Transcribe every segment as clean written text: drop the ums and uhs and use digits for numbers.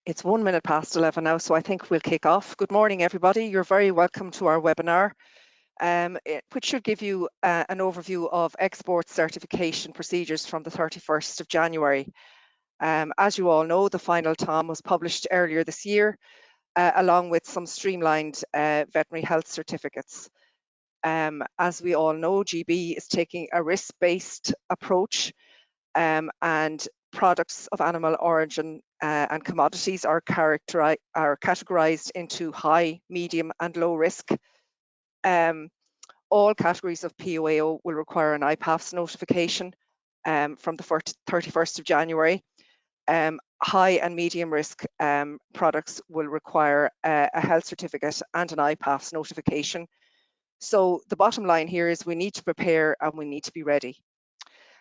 It's 1 minute past 11 now, so I think we'll kick off. Good morning, everybody. You're very welcome to our webinar, which should give you an overview of export certification procedures from the 31st of January. As you all know, the final TOM was published earlier this year, along with some streamlined veterinary health certificates. As we all know, GB is taking a risk-based approach, and products of animal origin and commodities are categorized into high, medium and low risk. All categories of POAO will require an IPAFS notification from the 31st of January. High and medium risk products will require a health certificate and an IPAFS notification. So the bottom line here is we need to prepare and we need to be ready.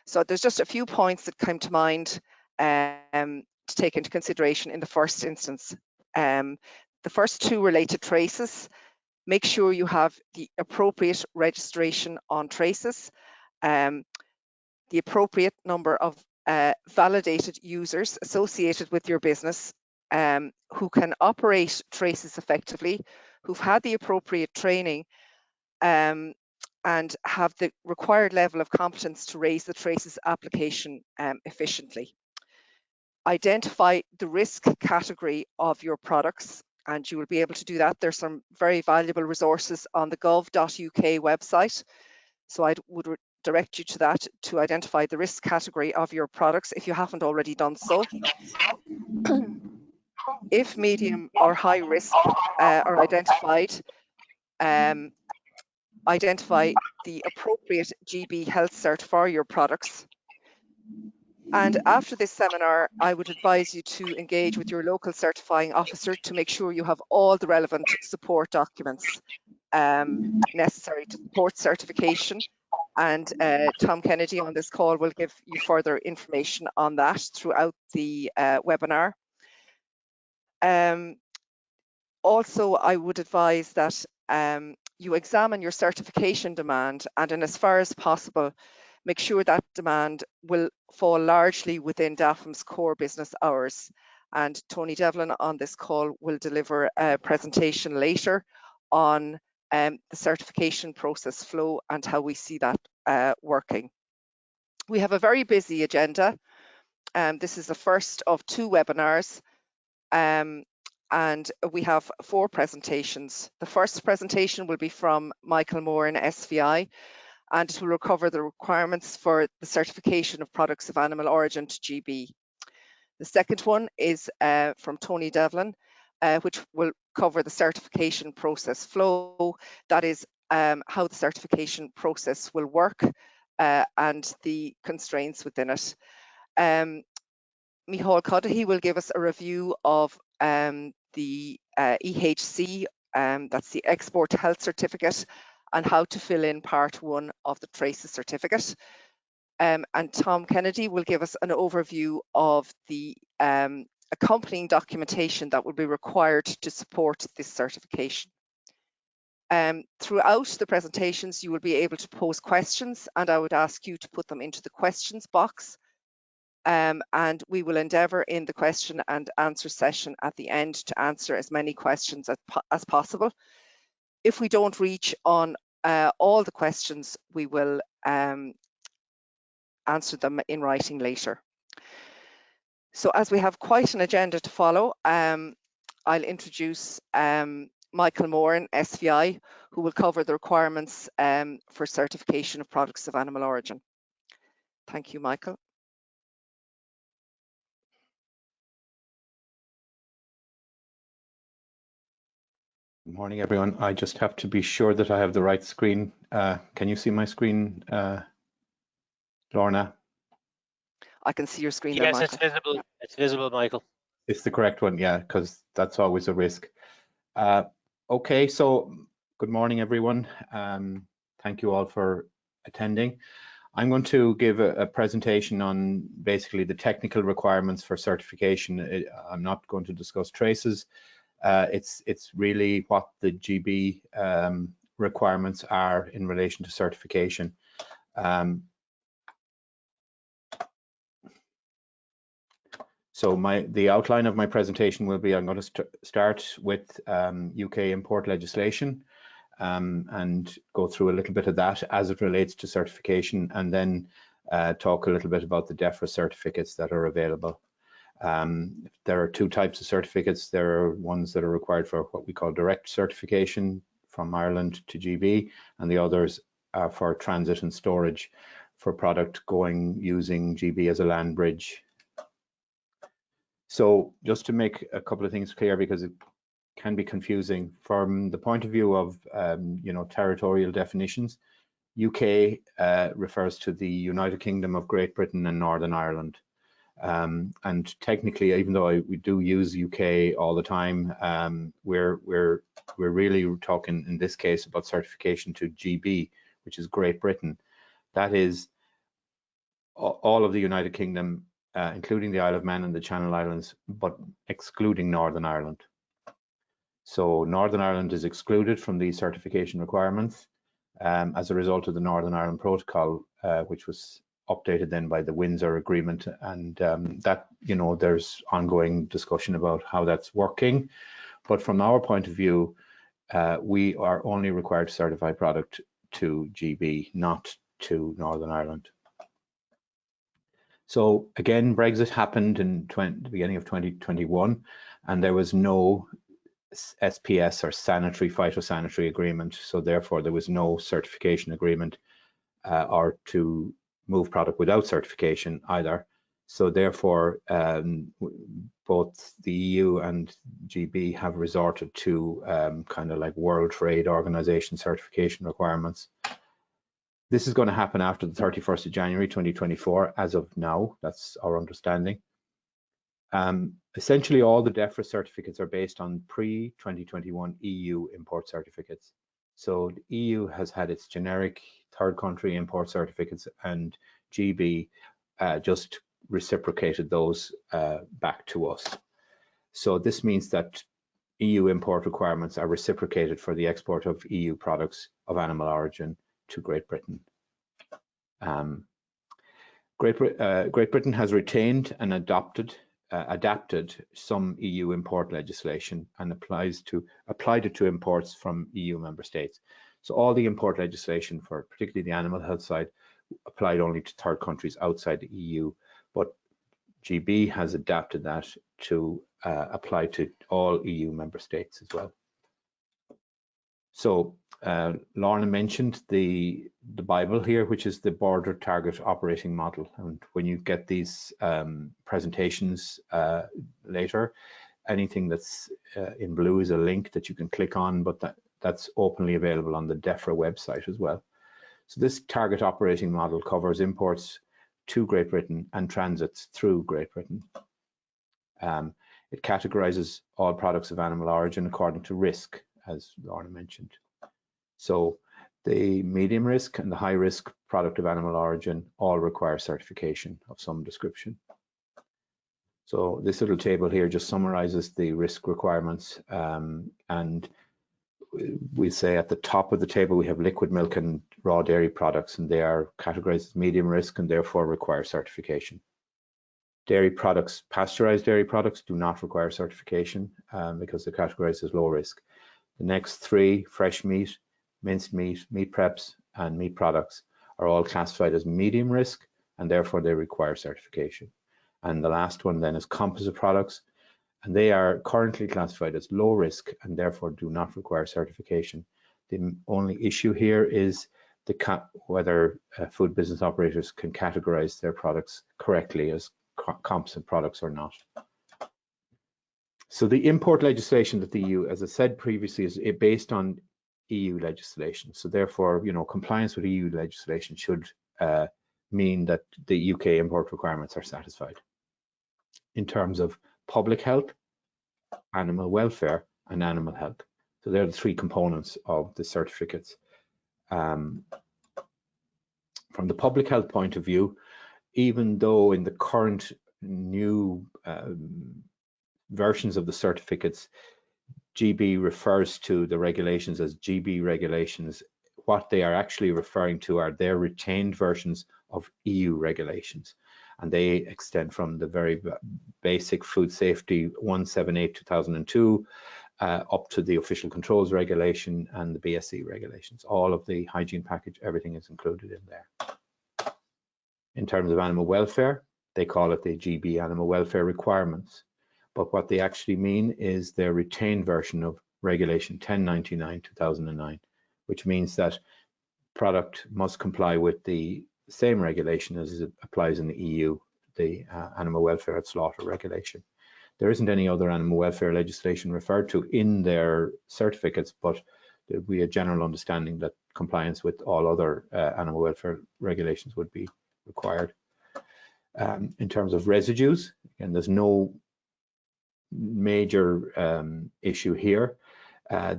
So there's just a few points that come to mind to take into consideration in the first instance. The first two relate to traces. Make sure you have the appropriate registration on traces, the appropriate number of validated users associated with your business who can operate traces effectively, who've had the appropriate training, and have the required level of competence to raise the traces application efficiently. Identify the risk category of your products, and you will be able to do that. There's some very valuable resources on the gov.uk website. So I would direct you to that to identify the risk category of your products if you haven't already done so. If medium or high risk are identified, identify the appropriate GB health cert for your products. And after this seminar, I would advise you to engage with your local certifying officer to make sure you have all the relevant support documents necessary to support certification. And Tom Kennedy on this call will give you further information on that throughout the webinar. Also, I would advise that you examine your certification demand, and in as far as possible, make sure that demand will fall largely within DAFM's core business hours. And Tony Devlin on this call will deliver a presentation later on the certification process flow and how we see that working. We have a very busy agenda. This is the first of two webinars. And we have 4 presentations. The first presentation will be from Micheál Moran, SSVI, and it will cover the requirements for the certification of products of animal origin to GB. The second one is from Tony Devlin, which will cover the certification process flow. That is how the certification process will work and the constraints within it. Micheál Cuddihy will give us a review of the EHC, that's the Export Health Certificate, and how to fill in part 1 of the Traces Certificate. And Tom Kennedy will give us an overview of the accompanying documentation that will be required to support this certification. Throughout the presentations, you will be able to pose questions, and I would ask you to put them into the questions box. And we will endeavour in the question and answer session at the end to answer as many questions as possible. If we don't reach on all the questions, we will answer them in writing later. So as we have quite an agenda to follow, I'll introduce Micheál Moran, SSVI, who will cover the requirements for certification of products of animal origin. Thank you, Micheál. Good morning, everyone. I just have to be sure that I have the right screen. Can you see my screen, Lorna? I can see your screen. Yes, there, it's visible. It's visible, Micheál. It's the correct one, yeah, because that's always a risk. Okay, so good morning, everyone. Thank you all for attending. I'm going to give a presentation on basically the technical requirements for certification. I'm not going to discuss traces. It's really what the GB requirements are in relation to certification. So the outline of my presentation will be, I'm going to start with UK import legislation and go through a little bit of that as it relates to certification, and then talk a little bit about the DEFRA certificates that are available. There are two types of certificates. There are ones that are required for what we call direct certification from Ireland to GB, and the others are for transit and storage for product going using GB as a land bridge. So just to make a couple of things clear, because it can be confusing from the point of view of territorial definitions, UK refers to the United Kingdom of Great Britain and Northern Ireland. And technically, even though we do use UK all the time, we're really talking in this case about certification to GB, which is Great Britain. That is all of the United Kingdom, including the Isle of Man and the Channel Islands, but excluding Northern Ireland. So Northern Ireland is excluded from these certification requirements as a result of the Northern Ireland Protocol, which was updated then by the Windsor Agreement, and that, there's ongoing discussion about how that's working. But from our point of view, we are only required to certify product to GB, not to Northern Ireland. So again, Brexit happened in the beginning of 2021, and there was no SPS or sanitary phytosanitary agreement. So therefore, there was no certification agreement or to move product without certification either. So therefore, both the EU and GB have resorted to kind of like World Trade Organization certification requirements. This is going to happen after the 31st of January 2024, as of now. That's our understanding. Essentially, all the DEFRA certificates are based on pre-2021 EU import certificates. So the EU has had its generic third country import certificates, and GB just reciprocated those back to us. So this means that EU import requirements are reciprocated for the export of EU products of animal origin to Great Britain. Great Britain has retained and adapted some EU import legislation and applied it to imports from EU member states. So all the import legislation for particularly the animal health side applied only to third countries outside the EU, but GB has adapted that to apply to all EU member states as well. So Lorna mentioned the Bible here, which is the Border Target Operating Model. And when you get these presentations later, anything that's in blue is a link that you can click on, but that's openly available on the DEFRA website as well. So this Target Operating Model covers imports to Great Britain and transits through Great Britain. It categorizes all products of animal origin according to risk, as Lorna mentioned. So the medium risk and the high risk product of animal origin all require certification of some description. So this little table here just summarizes the risk requirements, and we say at the top of the table we have liquid milk and raw dairy products, and they are categorized as medium risk and therefore require certification. Dairy products, pasteurized dairy products, do not require certification because they're categorized as low risk. The next three, fresh meat, minced meat, meat preps, and meat products, are all classified as medium risk, and therefore they require certification. And the last one then is composite products, and they are currently classified as low risk and therefore do not require certification. The only issue here is whether food business operators can categorize their products correctly as composite products or not. So the import legislation that the EU, as I said previously, is based on EU legislation. So therefore, compliance with EU legislation should mean that the UK import requirements are satisfied in terms of public health, animal welfare, and animal health. So they're the three components of the certificates. From the public health point of view, even though in the current new versions of the certificates, GB refers to the regulations as GB regulations, what they are actually referring to are their retained versions of EU regulations. and they extend from the very basic Food Safety 178/2002 up to the Official Controls Regulation and the BSE regulations. All of the hygiene package, everything is included in there. In terms of animal welfare, they call it the GB Animal Welfare Requirements, but what they actually mean is their retained version of Regulation 1099/2009, which means that product must comply with the same regulation as it applies in the EU, the Animal Welfare at Slaughter Regulation. There isn't any other animal welfare legislation referred to in their certificates, but there would be a general understanding that compliance with all other animal welfare regulations would be required. In terms of residues, again, there's no major issue here.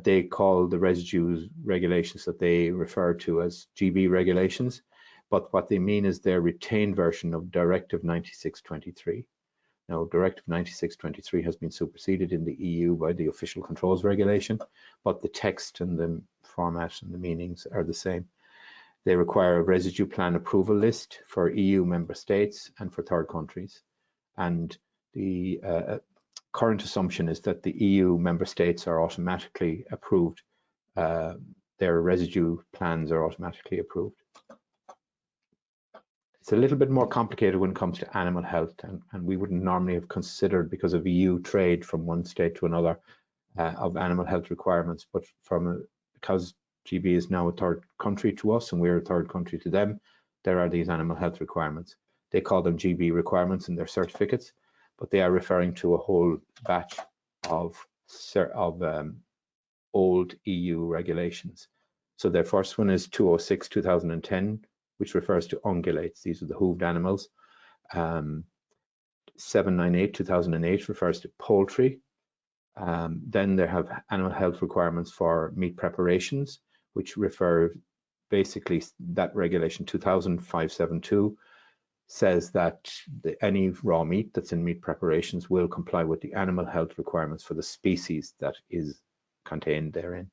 They call the residues regulations that they refer to as GB regulations, but what they mean is their retained version of Directive 96/23. Now, Directive 96/23 has been superseded in the EU by the Official Controls Regulation, but the text and the format and the meanings are the same. They require a residue plan approval list for EU member states and for third countries. And the current assumption is that the EU member states are automatically approved. Their residue plans are automatically approved. It's a little bit more complicated when it comes to animal health, and we wouldn't normally have considered, because of EU trade from one state to another, of animal health requirements, but because GB is now a third country to us and we're a third country to them, there are these animal health requirements. They call them GB requirements in their certificates, but they are referring to a whole batch of old EU regulations. So their first one is 206/2010, which refers to ungulates. These are the hooved animals. 798/2008 refers to poultry. Then they have animal health requirements for meat preparations, which refer basically, that regulation 2000/572 says that any raw meat that's in meat preparations will comply with the animal health requirements for the species that is contained therein.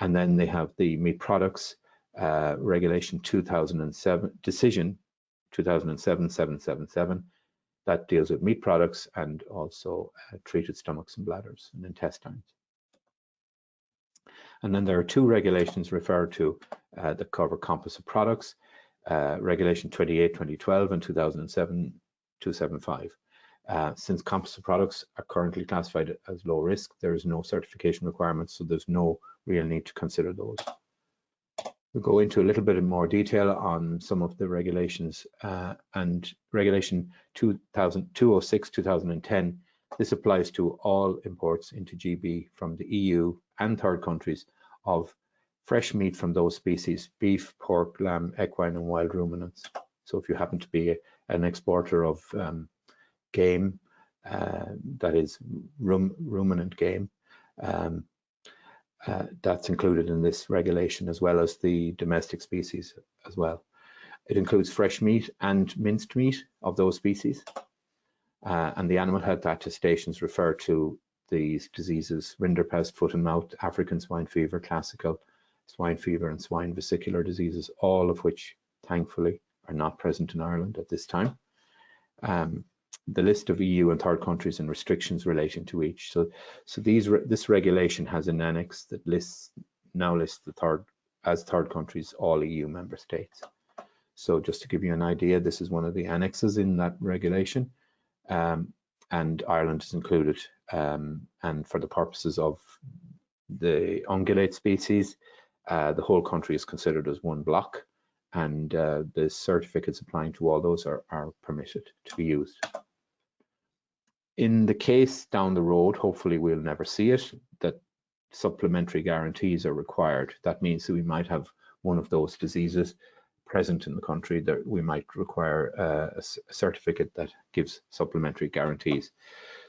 And then they have the meat products regulation 2007, decision 2007/777, that deals with meat products and also treated stomachs and bladders and intestines. And then there are two regulations referred to that cover composite products, Regulation 28/2012 and 2007/275. Since composite products are currently classified as low risk, there is no certification requirements, so there's no real need to consider those. We'll go into a little bit more detail on some of the regulations, and Regulation 206/2010, this applies to all imports into GB from the EU and third countries of fresh meat from those species: beef, pork, lamb, equine and wild ruminants. So if you happen to be an exporter of game, that is ruminant game, that's included in this regulation, as well as the domestic species as well. It includes fresh meat and minced meat of those species, and the animal health attestations refer to these diseases: rinderpest, foot and mouth, African swine fever, classical swine fever and swine vesicular diseases, all of which thankfully are not present in Ireland at this time. The list of EU and third countries and restrictions relating to each. So this regulation has an annex that now lists as third countries all EU member states. So just to give you an idea, this is one of the annexes in that regulation, and Ireland is included. And for the purposes of the ungulate species, the whole country is considered as one block, and the certificates applying to all those are permitted to be used. In the case down the road, hopefully we'll never see it, that supplementary guarantees are required. That means that we might have one of those diseases present in the country, that we might require a certificate that gives supplementary guarantees.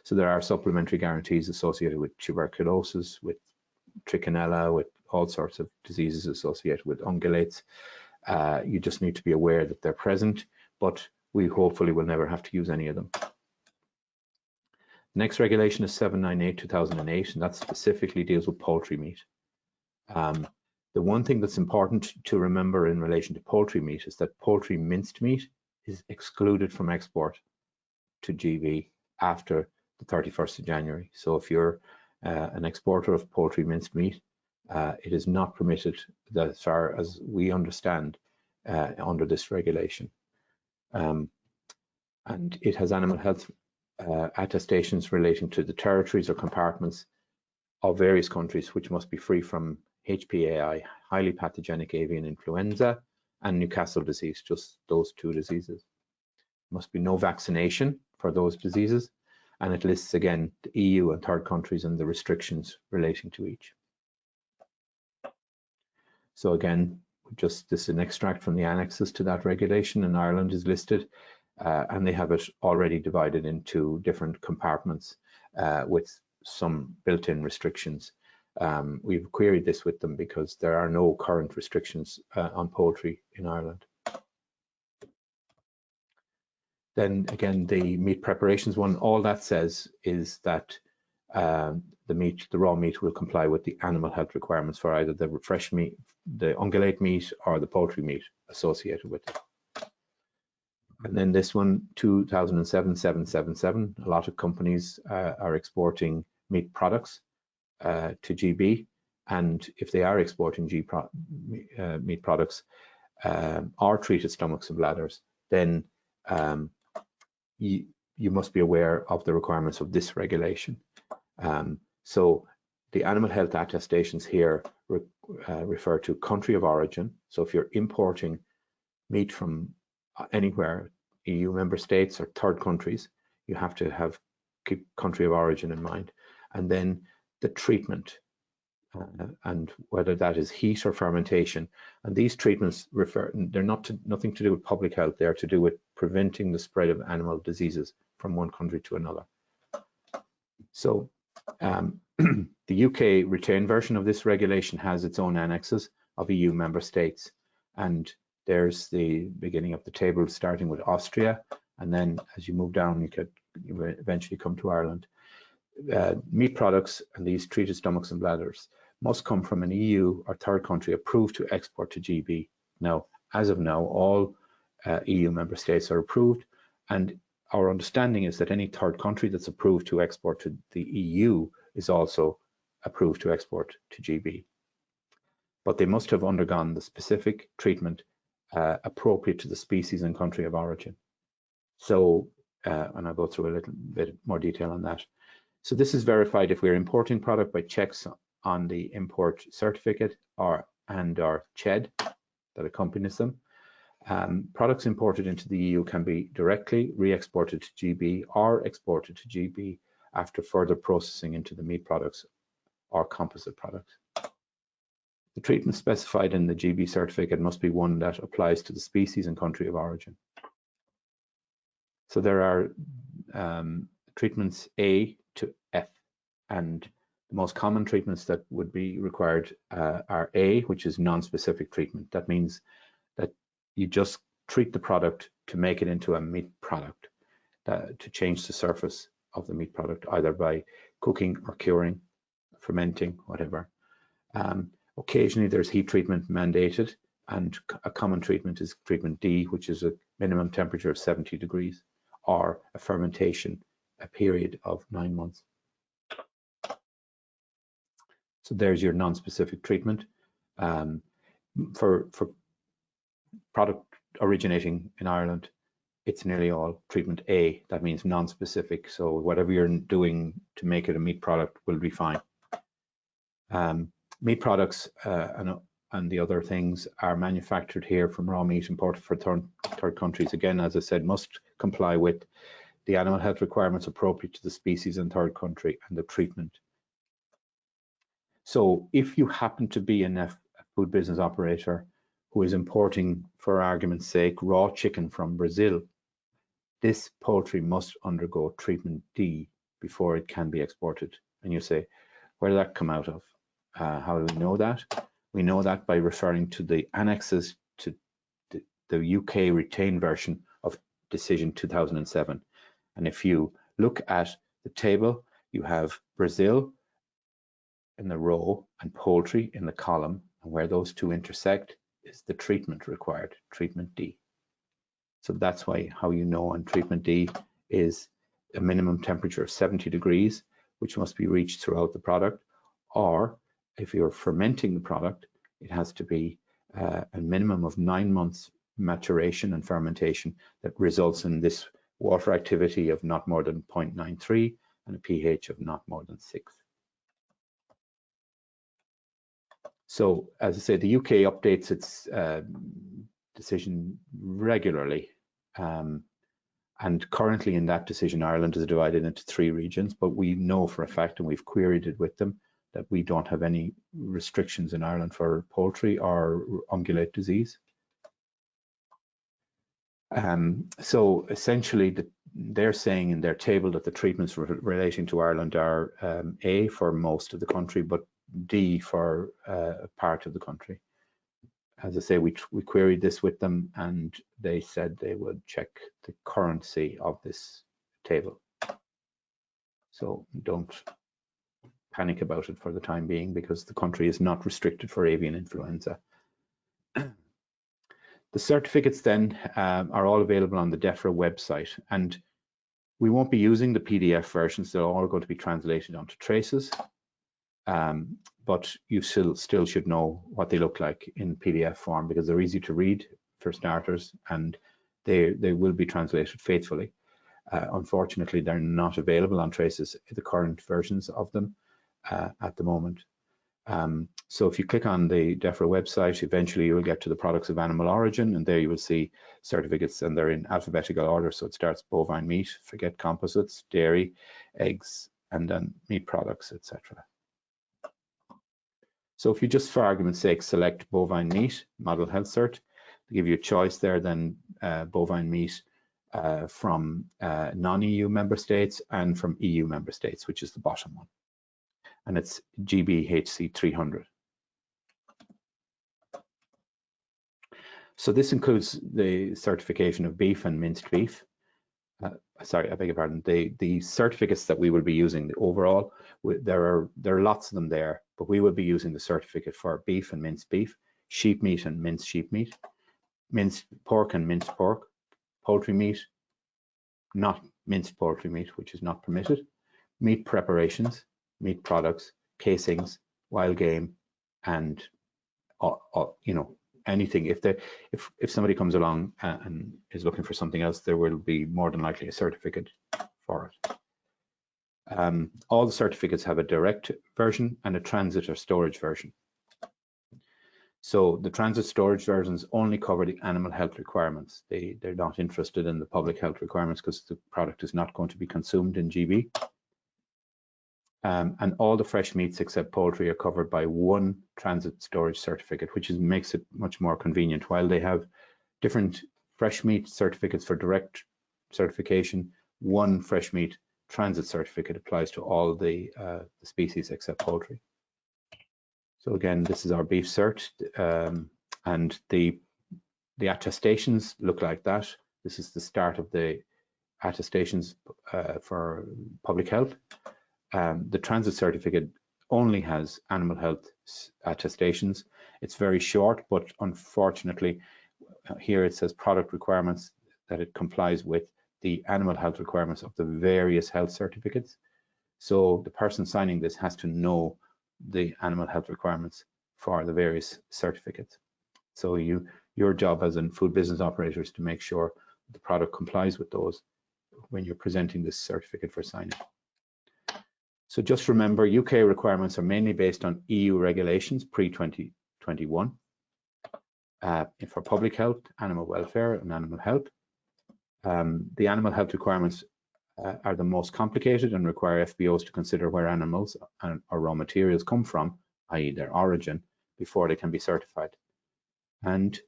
So there are supplementary guarantees associated with tuberculosis, with trichinella, with all sorts of diseases associated with ungulates. You just need to be aware that they're present, but we hopefully will never have to use any of them. Next regulation is 798/2008, and that specifically deals with poultry meat. The one thing that's important to remember in relation to poultry meat is that poultry minced meat is excluded from export to GB after the 31st of January. So if you're an exporter of poultry minced meat, it is not permitted, as far as we understand, under this regulation. And it has animal health attestations relating to the territories or compartments of various countries, which must be free from HPAI, highly pathogenic avian influenza, and Newcastle disease, just those two diseases. Must be no vaccination for those diseases, and it lists again the EU and third countries and the restrictions relating to each. So again, this is an extract from the annexes to that regulation, and Ireland is listed, and they have it already divided into different compartments with some built-in restrictions. We've queried this with them because there are no current restrictions on poultry in Ireland. Then again, the meat preparations one, all that says is that the raw meat will comply with the animal health requirements for either the fresh meat, the ungulate meat, or the poultry meat associated with it. And then this one, 2007-777, a lot of companies are exporting meat products to GB, and if they are exporting meat products or treated stomachs and bladders, then you must be aware of the requirements of this regulation. So the animal health attestations here refer to country of origin. So if you're importing meat from anywhere, EU member states or third countries, you have to keep country of origin in mind. And then the treatment, and whether that is heat or fermentation. And these treatments they're nothing to do with public health, they're to do with preventing the spread of animal diseases from one country to another. So the UK retained version of this regulation has its own annexes of EU member states, and there's the beginning of the table starting with Austria, and then as you move down you eventually come to Ireland. Meat products and these treated stomachs and bladders must come from an EU or third country approved to export to GB. Now, as of now, all EU member states are approved, and our understanding is that any third country that's approved to export to the EU is also approved to export to GB. But they must have undergone the specific treatment appropriate to the species and country of origin. So, and I'll go through a little bit more detail on that. So this is verified if we're importing product by checks on the import certificate and our CHED that accompanies them. Products imported into the EU can be directly re-exported to GB or exported to GB after further processing into the meat products or composite products. The treatment specified in the GB certificate must be one that applies to the species and country of origin. So there are treatments A to F, and the most common treatments that would be required are A, which is non-specific treatment. That means that you just treat the product to make it into a meat product, to change the surface of the meat product, either by cooking or curing, fermenting, whatever. Occasionally there's heat treatment mandated, and a common treatment is treatment D, which is a minimum temperature of 70 degrees, or a fermentation, a period of 9 months. So there's your non-specific treatment. For product originating in Ireland, it's nearly all treatment A. That means non-specific. So whatever you're doing to make it a meat product will be fine. Meat products and the other things are manufactured here from raw meat imported for third countries. Again, as I said, must comply with the animal health requirements appropriate to the species and third country and the treatment. So if you happen to be a food business operator who is importing, for argument's sake, raw chicken from Brazil, this poultry must undergo treatment D before it can be exported. And you say, where did that come out of? How do we know that? We know that by referring to the annexes to the UK retained version of Decision 2007. And if you look at the table, you have Brazil in the row and poultry in the column, and where those two intersect is the treatment required, treatment D. So that's why how you know on treatment D is a minimum temperature of 70 degrees, which must be reached throughout the product. Or if you're fermenting the product, it has to be a minimum of 9 months maturation and fermentation that results in this water activity of not more than 0.93 and a pH of not more than 6. So as I say, the UK updates its decision regularly. And currently in that decision, Ireland is divided into 3 regions, but we know for a fact, and we've queried it with them, that we don't have any restrictions in Ireland for poultry or ungulate disease. So essentially, they're saying in their table that the treatments relating to Ireland are A for most of the country, but D for a part of the country. As I say, we queried this with them, and they said they would check the currency of this table. So don't panic about it for the time being, because the country is not restricted for avian influenza. The certificates then are all available on the DEFRA website, and we won't be using the PDF versions. They're all going to be translated onto traces, but you still should know what they look like in PDF form, because they're easy to read for starters, and they will be translated faithfully. Unfortunately, they're not available on traces, the current versions of them at the moment. So if you click on the DEFRA website, eventually you will get to the products of animal origin, and there you will see certificates, and they're in alphabetical order. So it starts bovine meat, forget composites, dairy, eggs, and then meat products, etc. So if you just, for argument's sake, select bovine meat, model health cert, to give you a choice there, then bovine meat from non-EU member states and from EU member states, which is the bottom one. And it's GBHC 300. So this includes the certification of beef and minced beef. Sorry, I beg your pardon. The certificates that we will be using, the overall, there are lots of them there, but we will be using the certificate for beef and minced beef, sheep meat and minced sheep meat, minced pork and minced pork, poultry meat, not minced poultry meat, which is not permitted, meat preparations, meat products, casings, wild game, and you know, anything. If somebody comes along and is looking for something else, there will be more than likely a certificate for it. All the certificates have a direct version and a transit or storage version. So the transit storage versions only cover the animal health requirements. They're not interested in the public health requirements, because the product is not going to be consumed in GB. And all the fresh meats except poultry are covered by one transit storage certificate, which makes it much more convenient. While they have different fresh meat certificates for direct certification, one fresh meat transit certificate applies to all the species except poultry. So again, this is our beef cert, and the attestations look like that. This is the start of the attestations for public health. The transit certificate only has animal health attestations. It's very short, but unfortunately, here it says product requirements, that it complies with the animal health requirements of the various health certificates. So the person signing this has to know the animal health requirements for the various certificates. So your job as a food business operator is to make sure the product complies with those when you're presenting this certificate for signing. So just remember, UK requirements are mainly based on EU regulations pre-2021 for public health, animal welfare, and animal health. The animal health requirements are the most complicated and require FBOs to consider where animals or raw materials come from, i.e. their origin, before they can be certified. And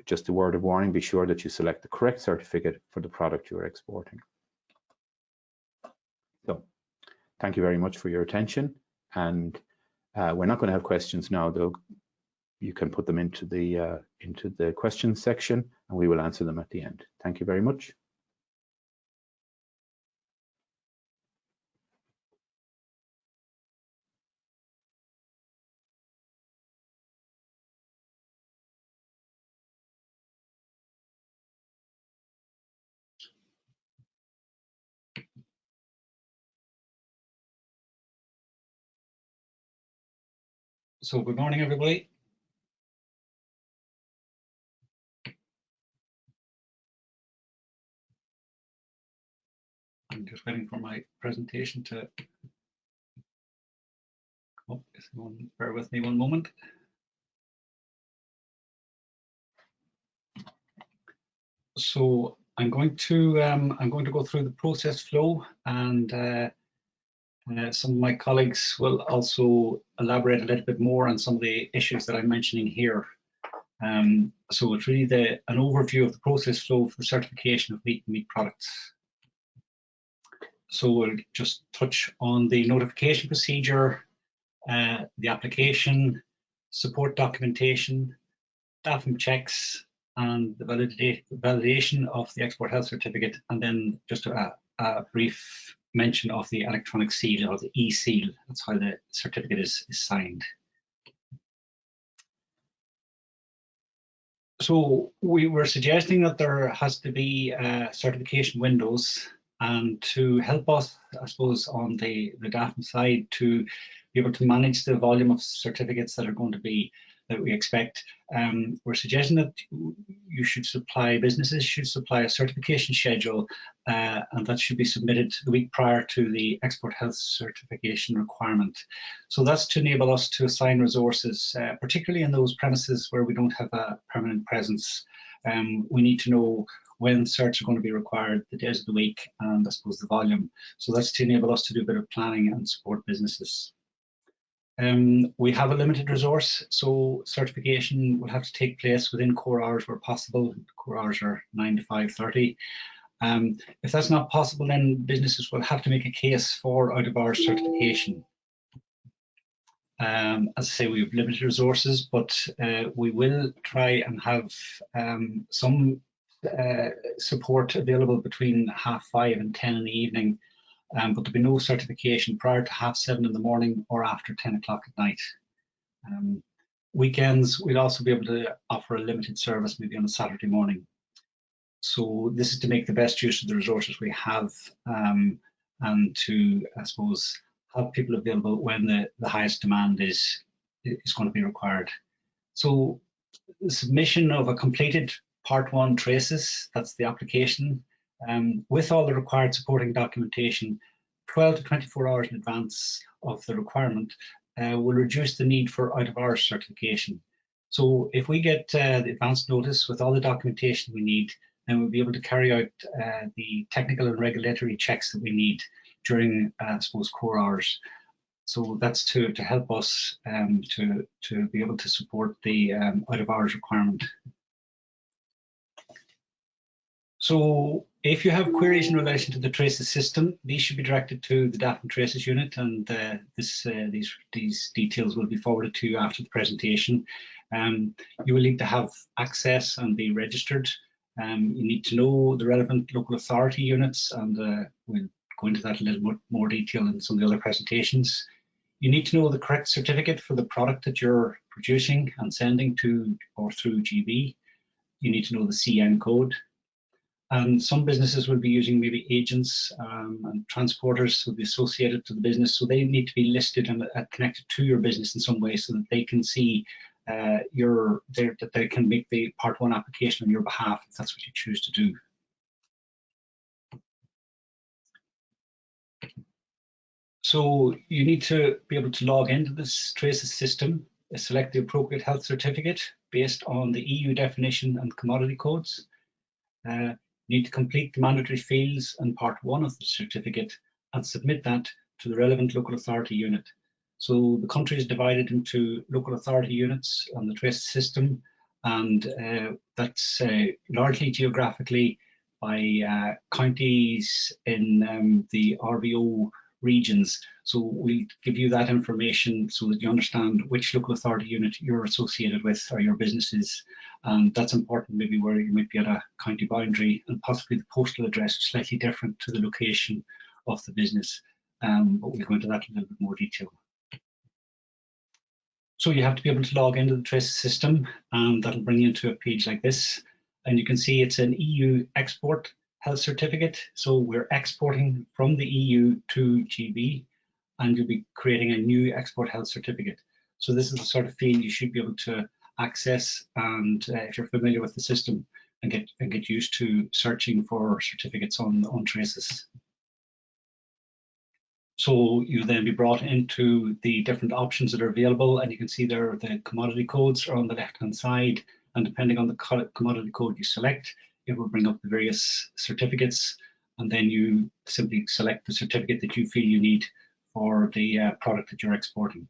just a word of warning, be sure that you select the correct certificate for the product you're exporting. So thank you very much for your attention, and we're not going to have questions now, though. You can put them into the questions section, and we will answer them at the end. Thank you very much. So good morning, everybody. I'm just waiting for my presentation to come up. If everyone bear with me one moment. So I'm going to go through the process flow, and some of my colleagues will also elaborate a little bit more on some of the issues that I'm mentioning here. So it's really an overview of the process flow for the certification of meat products. So we'll just touch on the notification procedure, the application, support documentation, DAFM checks, and the validation of the export health certificate, and then just a brief mention of the electronic seal, or the e-seal. That's how the certificate is signed. So we were suggesting that there has to be certification windows, and to help us, I suppose, on the DAFM side, to be able to manage the volume of certificates that we expect, we're suggesting that businesses should supply a certification schedule, and that should be submitted the week prior to the export health certification requirement. So that's to enable us to assign resources, particularly in those premises where we don't have a permanent presence. We need to know when certs are going to be required, the days of the week, and I suppose the volume. So that's to enable us to do a bit of planning and support businesses. We have a limited resource, so certification will have to take place within core hours where possible. Core hours are 9 to 5:30. If that's not possible, then businesses will have to make a case for out-of-hours certification. As I say, we have limited resources, but we will try and have some support available between 5:30 and 10 in the evening, but there'll be no certification prior to 7:30 in the morning or after 10 o'clock at night. Weekends, we'll also be able to offer a limited service, maybe on a Saturday morning. So this is to make the best use of the resources we have, and to, I suppose, have people available when the highest demand is going to be required. So the submission of a completed Part 1 traces, that's the application, with all the required supporting documentation, 12 to 24 hours in advance of the requirement, will reduce the need for out-of-hours certification. So if we get the advance notice with all the documentation we need, then we'll be able to carry out the technical and regulatory checks that we need during, I suppose, core hours. So that's to help us to be able to support the out-of-hours requirement. So if you have queries in relation to the traces system, these should be directed to the DAFM traces unit, and these details will be forwarded to you after the presentation. You will need to have access and be registered. You need to know the relevant local authority units, and we'll go into that in a little bit more detail in some of the other presentations. You need to know the correct certificate for the product that you're producing and sending to or through GB. You need to know the CN code. And some businesses will be using maybe agents and transporters will be associated to the business, so they need to be listed and connected to your business in some way, so that they can see that they can make the Part 1 application on your behalf if that's what you choose to do. So you need to be able to log into this traces system, select the appropriate health certificate based on the EU definition and commodity codes. You need to complete the mandatory fields in Part 1 of the certificate and submit that to the relevant local authority unit. So the country is divided into local authority units on the trace system, and that's largely geographically by counties in the RVO regions. So we'll give you that information so that you understand which local authority unit you're associated with or your business is. And that's important, maybe where you might be at a county boundary, and possibly the postal address is slightly different to the location of the business. But we'll go into that in a little bit more detail. So you have to be able to log into the trace system, and that'll bring you into a page like this. And you can see it's an EU export health certificate. So we're exporting from the EU to GB, and you'll be creating a new export health certificate. So this is the sort of field you should be able to access, and if you're familiar with the system, and get used to searching for certificates on traces. So you then be brought into the different options that are available, and you can see there the commodity codes are on the left hand side, and depending on the commodity code you select, it will bring up the various certificates, and then you simply select the certificate that you feel you need for the product that you're exporting.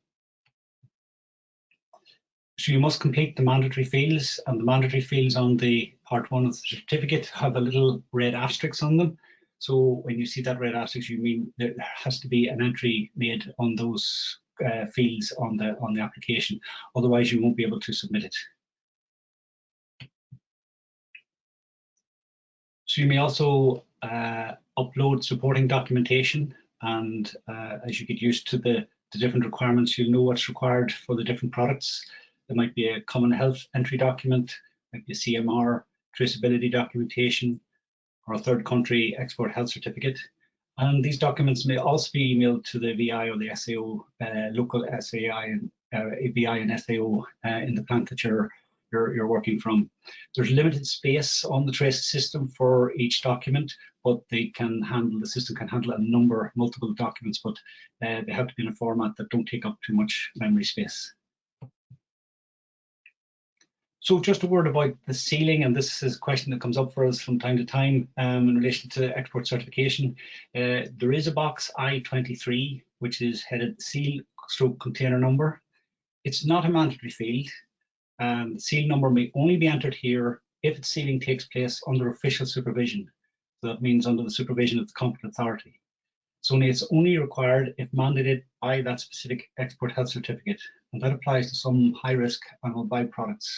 So you must complete the mandatory fields, and the mandatory fields on the part 1 of the certificate have a little red asterisk on them. So when you see that red asterisk, you mean there has to be an entry made on those fields on the application. Otherwise, you won't be able to submit it. So you may also upload supporting documentation, and as you get used to the different requirements, you'll know what's required for the different products. There might be a common health entry document, might be a CMR, traceability documentation, or a third country export health certificate. And these documents may also be emailed to the VI or the SAO, local SAI and VI and SAO in the plant that you're working from. There's limited space on the trace system for each document, but the system can handle multiple documents, but they have to be in a format that don't take up too much memory space. So just a word about the sealing, and this is a question that comes up for us from time to time in relation to export certification. There is a box I-23, which is headed seal/container number. It's not a mandatory field. The seal number may only be entered here if its sealing takes place under official supervision. So that means under the supervision of the competent authority. It's only required if mandated by that specific export health certificate, and that applies to some high-risk animal byproducts.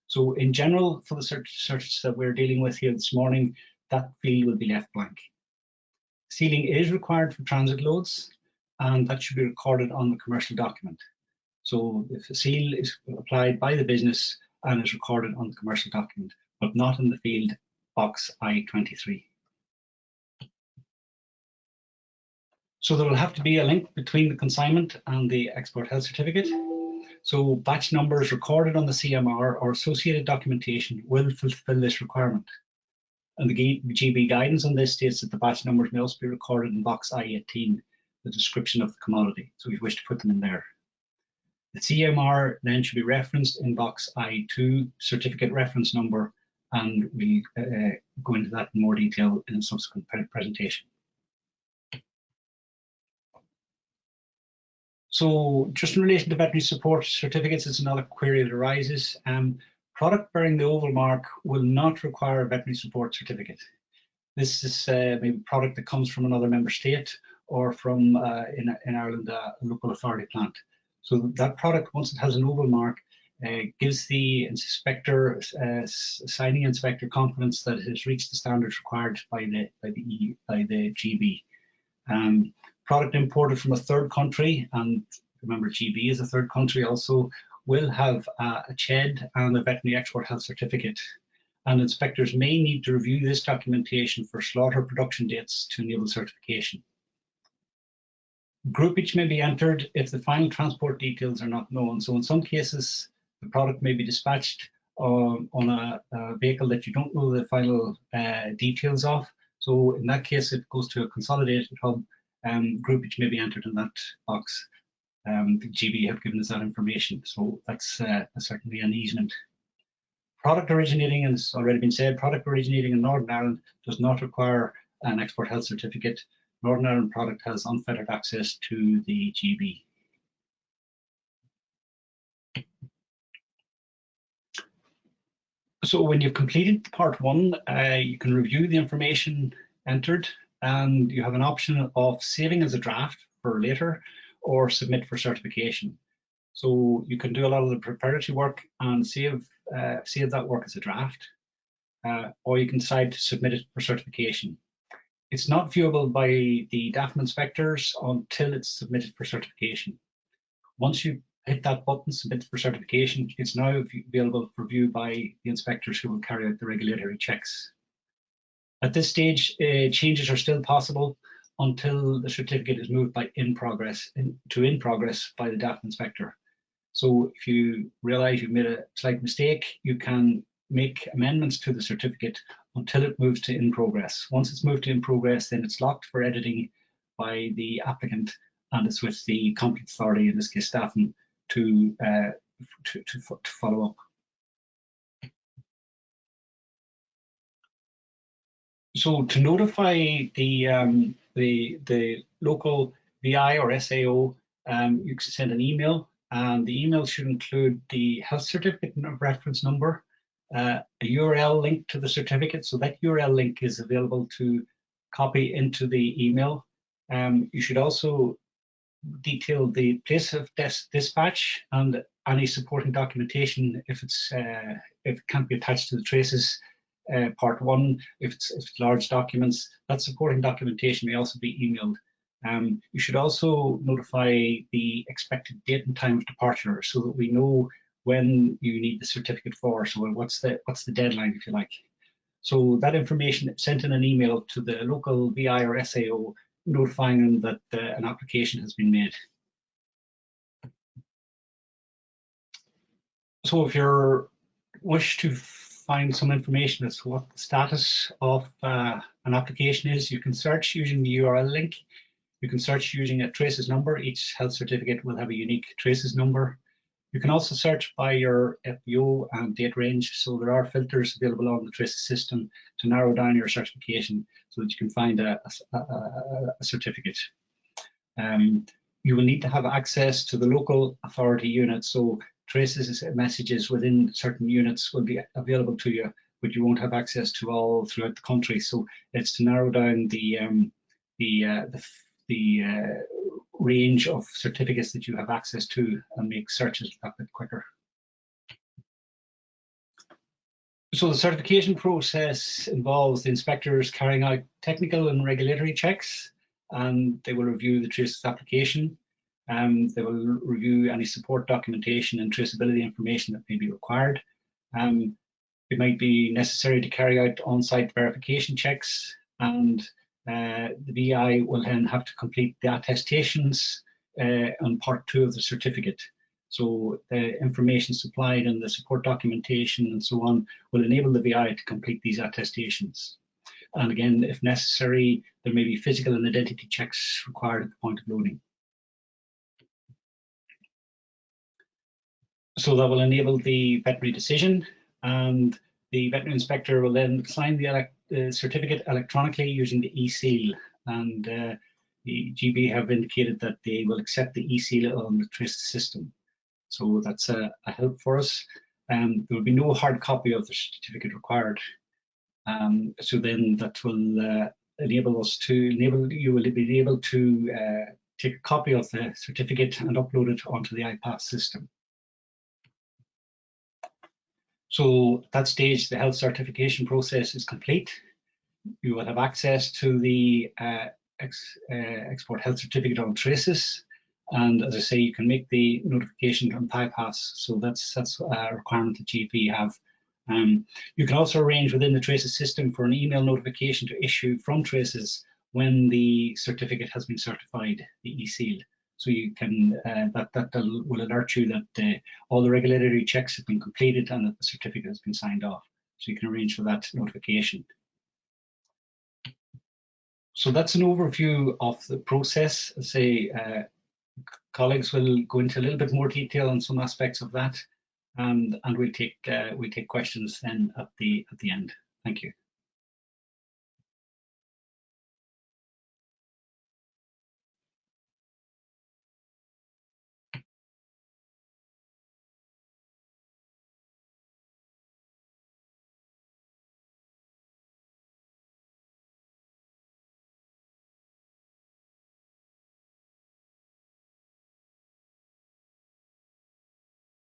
So in general, for the searches that we're dealing with here this morning, that field will be left blank. Sealing is required for transit loads, and that should be recorded on the commercial document. So if a seal is applied by the business and is recorded on the commercial document, but not in the field box I-23. So there will have to be a link between the consignment and the export health certificate. So batch numbers recorded on the CMR or associated documentation will fulfill this requirement. And the GB guidance on this states that the batch numbers may also be recorded in box I-18, the description of the commodity. So we wish to put them in there. The CMR then should be referenced in box I-2, certificate reference number, and we'll go into that in more detail in a subsequent presentation. So just in relation to veterinary support certificates, it's another query that arises. Product bearing the oval mark will not require a veterinary support certificate. This is maybe a product that comes from another member state or from, in Ireland, a local authority plant. So that product, once it has an oval mark, gives the inspector, signing inspector, confidence that it has reached the standards required by the GB. Product imported from a third country, and remember GB is a third country also, will have a CHED and a veterinary export health certificate. And inspectors may need to review this documentation for slaughter production dates to enable certification. Groupage may be entered if the final transport details are not known. So in some cases, the product may be dispatched on a vehicle that you don't know the final details of. So in that case, it goes to a consolidated hub. Groupage may be entered in that box. The GB have given us that information, so that's certainly an easement. Product originating, and it's already been said, product originating in Northern Ireland does not require an export health certificate. Northern Ireland product has unfettered access to the GB. So when you've completed part 1, you can review the information entered, and you have an option of saving as a draft for later or submit for certification. So you can do a lot of the preparatory work and save that work as a draft, or you can decide to submit it for certification. It's not viewable by the DAFM inspectors until it's submitted for certification. Once you hit that button, submit for certification, it's now available for view by the inspectors who will carry out the regulatory checks. At this stage, changes are still possible until the certificate is moved by in progress by the DAFM inspector. So if you realize you've made a slight mistake, you can make amendments to the certificate until it moves to in progress. Once it's moved to in progress, then it's locked for editing by the applicant, and it's with the competent authority, in this case DAFM, to follow up. So to notify the local VI or SAO, you can send an email, and the email should include the health certificate reference number, a URL link to the certificate. So that URL link is available to copy into the email. You should also detail the place of dispatch and any supporting documentation if it can't be attached to the traces. Part 1, if it's large documents, that supporting documentation may also be emailed. You should also notify the expected date and time of departure so that we know when you need the certificate for. So what's the deadline, if you like. So that information sent in an email to the local VI or SAO, notifying them that an application has been made. So if you wish to find some information as to what the status of an application is, you can search using the URL link. You can search using a traces number. Each health certificate will have a unique traces number. You can also search by your FBO and date range. So there are filters available on the traces system to narrow down your certification so that you can find a certificate. You will need to have access to the local authority unit. So traces messages within certain units will be available to you, but you won't have access to all throughout the country. So it's to narrow down the range of certificates that you have access to and make searches a bit quicker. So the certification process involves the inspectors carrying out technical and regulatory checks, and they will review the traces application. They will review any support documentation and traceability information that may be required. It might be necessary to carry out on-site verification checks, and the VI will then have to complete the attestations on part 2 of the certificate. So the information supplied and the support documentation and so on will enable the VI to complete these attestations. And again, if necessary, there may be physical and identity checks required at the point of loading. So that will enable the veterinary decision, and the veterinary inspector will then sign the certificate electronically using the e-seal. And the GB have indicated that they will accept the e-seal on the traces system. So that's a help for us. There will be no hard copy of the certificate required. So then that will enable us to you will be able to take a copy of the certificate and upload it onto the iPass system. So at that stage, the health certification process is complete. You will have access to the export health certificate on traces. And as I say, you can make the notification on bypass. So that's a requirement that GP have. You can also arrange within the traces system for an email notification to issue from traces when the certificate has been certified, the e-seal. So you can that will alert you that all the regulatory checks have been completed and that the certificate has been signed off. So you can arrange for that notification. So that's an overview of the process. Say colleagues will go into a little bit more detail on some aspects of that, and we'll take questions then at the end. Thank you.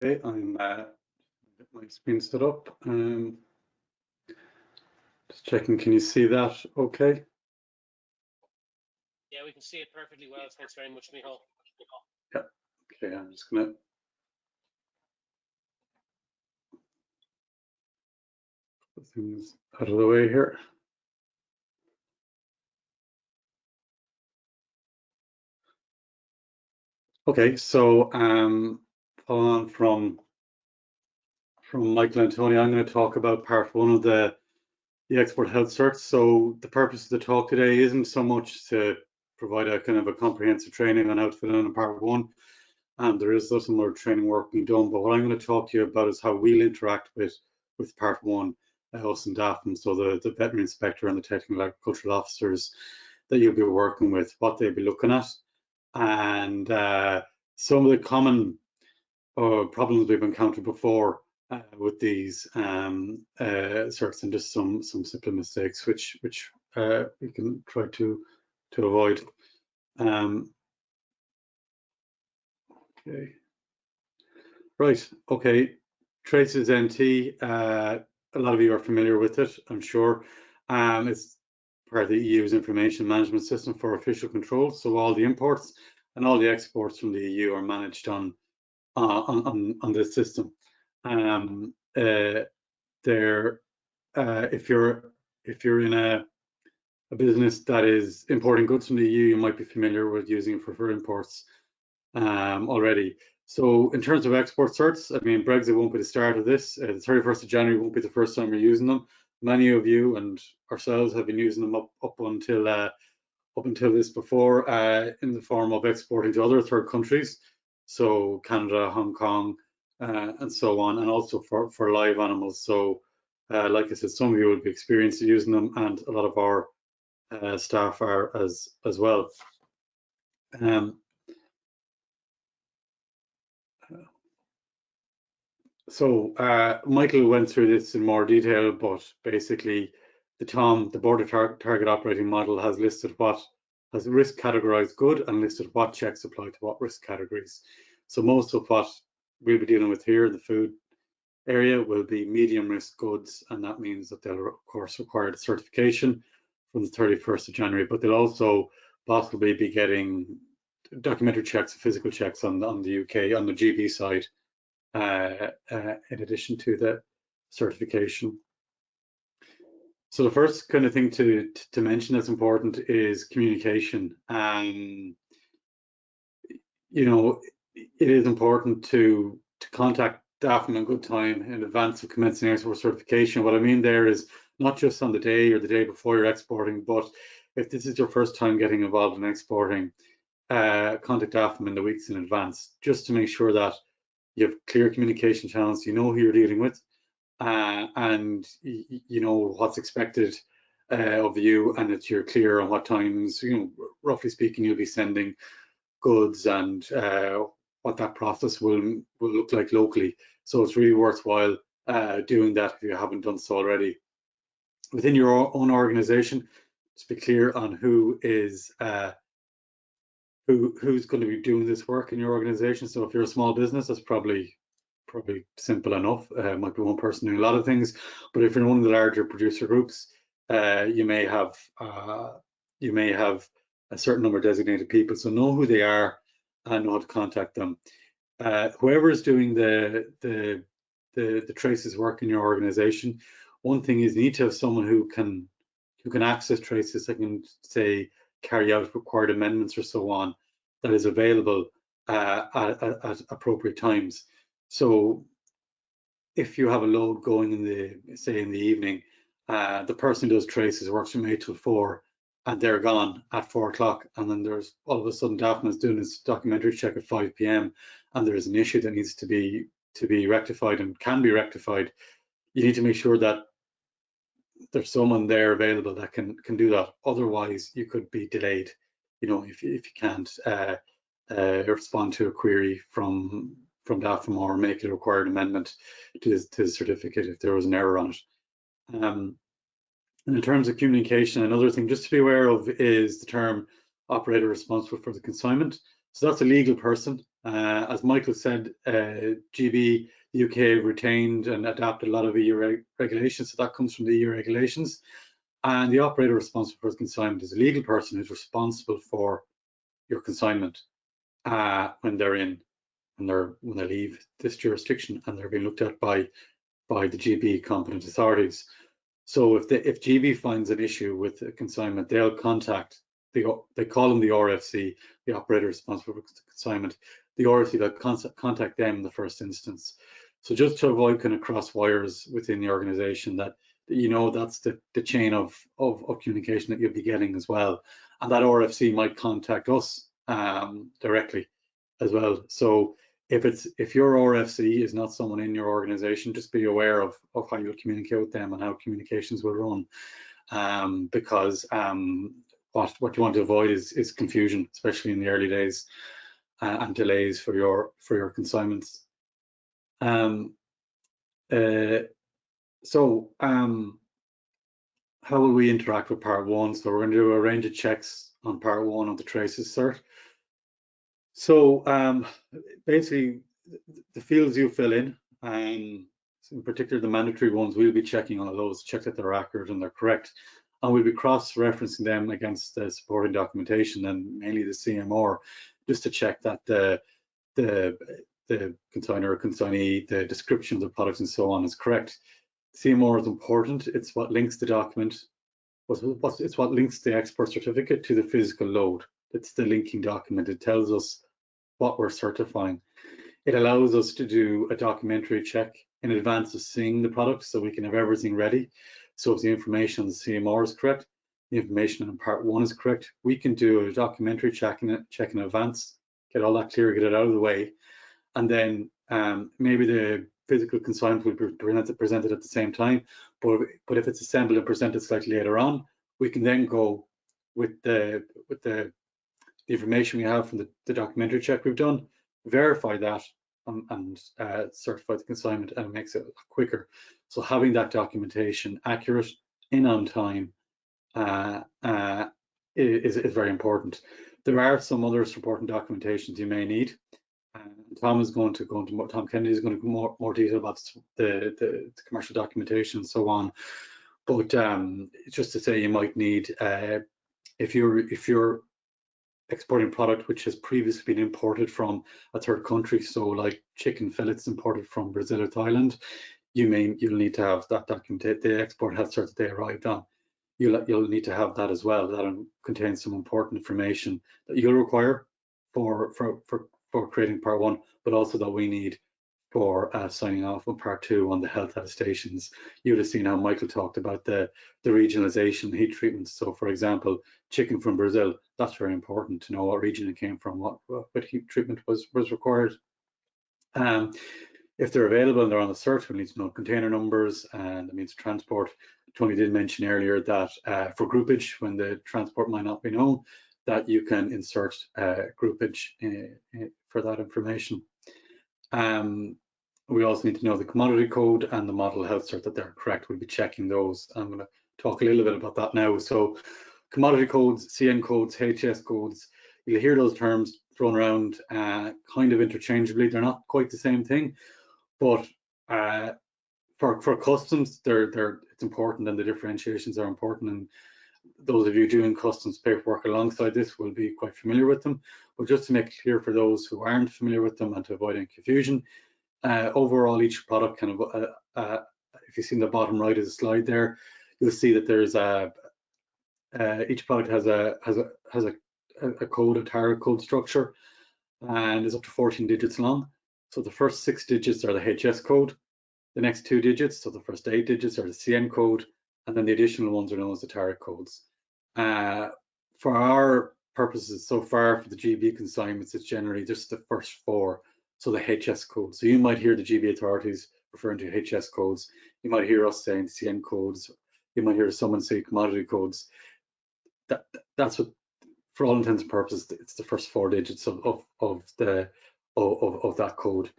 Okay, I'm get my screen set up. Just checking, can you see that okay? Yeah, we can see it perfectly well. Thanks very much, Micheál. Yeah, okay, I'm just gonna put things out of the way here. Okay, so follow on from Michael and Tony, I'm going to talk about part one of the export health certs. So the purpose of the talk today isn't so much to provide a kind of a comprehensive training on how to fill in part one. There is some more training work being done, but what I'm going to talk to you about is how we'll interact with part one, us and DAFM, so the veterinary inspector and the technical agricultural officers that you'll be working with, what they'll be looking at, and some of the common problems we've encountered before with these certs, and just some simple mistakes which we can try to avoid. Okay. Right. Okay. Traces NT. A lot of you are familiar with it, I'm sure. It's part of the EU's information management system for official control. So all the imports and all the exports from the EU are managed on this system. If you're in a business that is importing goods from the EU, you might be familiar with using it for imports already. So in terms of export certs, I mean, Brexit won't be the start of this. The 31st of January won't be the first time we're using them. Many of you and ourselves have been using them up until this before, in the form of exporting to other third countries, so Canada, Hong Kong, and so on, and also for live animals. So like I said, some of you will be experienced using them, and a lot of our staff are as well. So Michael went through this in more detail, but basically the border target operating model has listed what has risk categorized good and listed what checks apply to what risk categories. So most of what we'll be dealing with here in the food area will be medium risk goods, and that means that they'll of course require the certification from the 31st of January, but they'll also possibly be getting documentary checks, physical checks on the UK, on the GB side, in addition to the certification. So the first kind of thing to mention that's important is communication. You know, it is important to contact DAFM in good time in advance of commencing export certification. What I mean there is not just on the day or the day before you're exporting, but if this is your first time getting involved in exporting, contact DAFM in the weeks in advance, just to make sure that you have clear communication channels, you know who you're dealing with, and you know what's expected of you, and that you're clear on what times, you know, roughly speaking, you'll be sending goods, and what that process will look like locally. So it's really worthwhile doing that if you haven't done so already. Within your own organization, just be clear on who is who's going to be doing this work in your organization. So if you're a small business, that's probably simple enough. Might be one person doing a lot of things, but if you're in one of the larger producer groups, you may have a certain number of designated people. So know who they are and know how to contact them. Whoever is doing the traces work in your organization, one thing is you need to have someone who can access traces, that can say carry out required amendments or so on, that is available at appropriate times. So if you have a load going in the evening, the person who does traces works from 8 till 4, and they're gone at 4 o'clock, and then there's all of a sudden DAFM is doing his documentary check at 5 p.m. and there's an issue that needs to be rectified and can be rectified. You need to make sure that there's someone there available that can do that. Otherwise, you could be delayed. You know, if you can't respond to a query from DAFM or make a required amendment to the certificate if there was an error on it. And in terms of communication, another thing just to be aware of is the term operator responsible for the consignment. So that's a legal person. As Michael said, GB UK retained and adapted a lot of EU regulations, so that comes from the EU regulations. And the operator responsible for the consignment is a legal person who's responsible for your consignment when they leave this jurisdiction and they're being looked at by the GB competent authorities. So if GB finds an issue with the consignment, they'll contact they call them the RFC, the operator responsible for the consignment. the RSVI will contact them in the first instance. So just to avoid kind of cross wires within the organization, that you know that's the chain of communication that you'll be getting as well. And that RFC might contact us directly as well. So if your RFC is not someone in your organization, just be aware of how you'll communicate with them and how communications will run, because what you want to avoid is confusion, especially in the early days, and delays for your consignments. How will we interact with part one? So we're going to do a range of checks on part one of the traces cert. So basically, the fields you fill in particular the mandatory ones, we'll be checking all of those, check that they're accurate and they're correct. And we'll be cross-referencing them against the supporting documentation and mainly the CMR, just to check that the consignor or consignee, the description of the products and so on is correct. CMR is important. It's what links the document. It's what links the export certificate to the physical load. It's the linking document. It tells us what we're certifying. It allows us to do a documentary check in advance of seeing the product, so we can have everything ready. So if the information on the CMR is correct, the information in part one is correct, we can do a documentary check in advance, get all that clear, get it out of the way, and then maybe the physical consignment will be presented at the same time. But if it's assembled and presented slightly later on, we can then go with the information we have from the documentary check we've done, verify that, and certify the consignment, and it makes it quicker. So having that documentation accurate, on time, is very important. There are some other supporting documentations you may need. Tom Kennedy is going to go more detail about the commercial documentation and so on. But just to say, you might need if you're exporting product which has previously been imported from a third country, so like chicken fillets imported from Brazil or Thailand, you'll need to have that documented. The export health cert that they arrived on, you'll need to have that as well. That contains some important information that you'll require for creating part one, but also that we need for signing off on part two on the health attestations. You'd have seen how Michael talked about the regionalization heat treatments. So for example, chicken from Brazil, that's very important to know what region it came from, what heat treatment was required. If they're available and they're on the cert, we need to know container numbers and the means of transport. Tony did mention earlier that for groupage, when the transport might not be known, that you can insert groupage for that information. We also need to know the commodity code and the model health cert that they're correct. We'll be checking those. I'm going to talk a little bit about that now. So commodity codes, CN codes, HS codes, you'll hear those terms thrown around kind of interchangeably. They're not quite the same thing, but for customs, it's important, and the differentiations are important. And those of you doing customs paperwork alongside this will be quite familiar with them. But just to make it clear for those who aren't familiar with them and to avoid any confusion, overall each product kind of, if you see in the bottom right of the slide there, you'll see that there's each product has a code, a tariff code structure, and is up to 14 digits long. So the first 6 digits are the HS code, the next 2 digits, so the first 8 digits are the CN code, and then the additional ones are known as the tariff codes. For our purposes so far, for the GB consignments, it's generally just the first 4, so the HS code. So you might hear the GB authorities referring to HS codes, you might hear us saying CN codes, you might hear someone say commodity codes. That's what, for all intents and purposes, it's the first 4 digits of that code,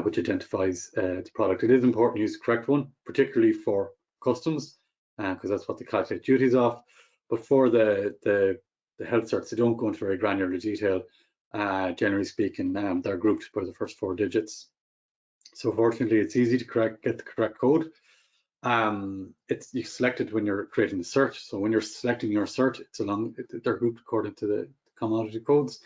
which identifies the product. It is important to use the correct one, particularly for customs, because that's what they calculate duties off. But for the health certs, they don't go into very granular detail. Generally speaking, they're grouped by the first 4 digits. So fortunately, it's easy to get the correct code. You select it when you're creating the cert. So when you're selecting your cert, they're grouped according to the commodity codes.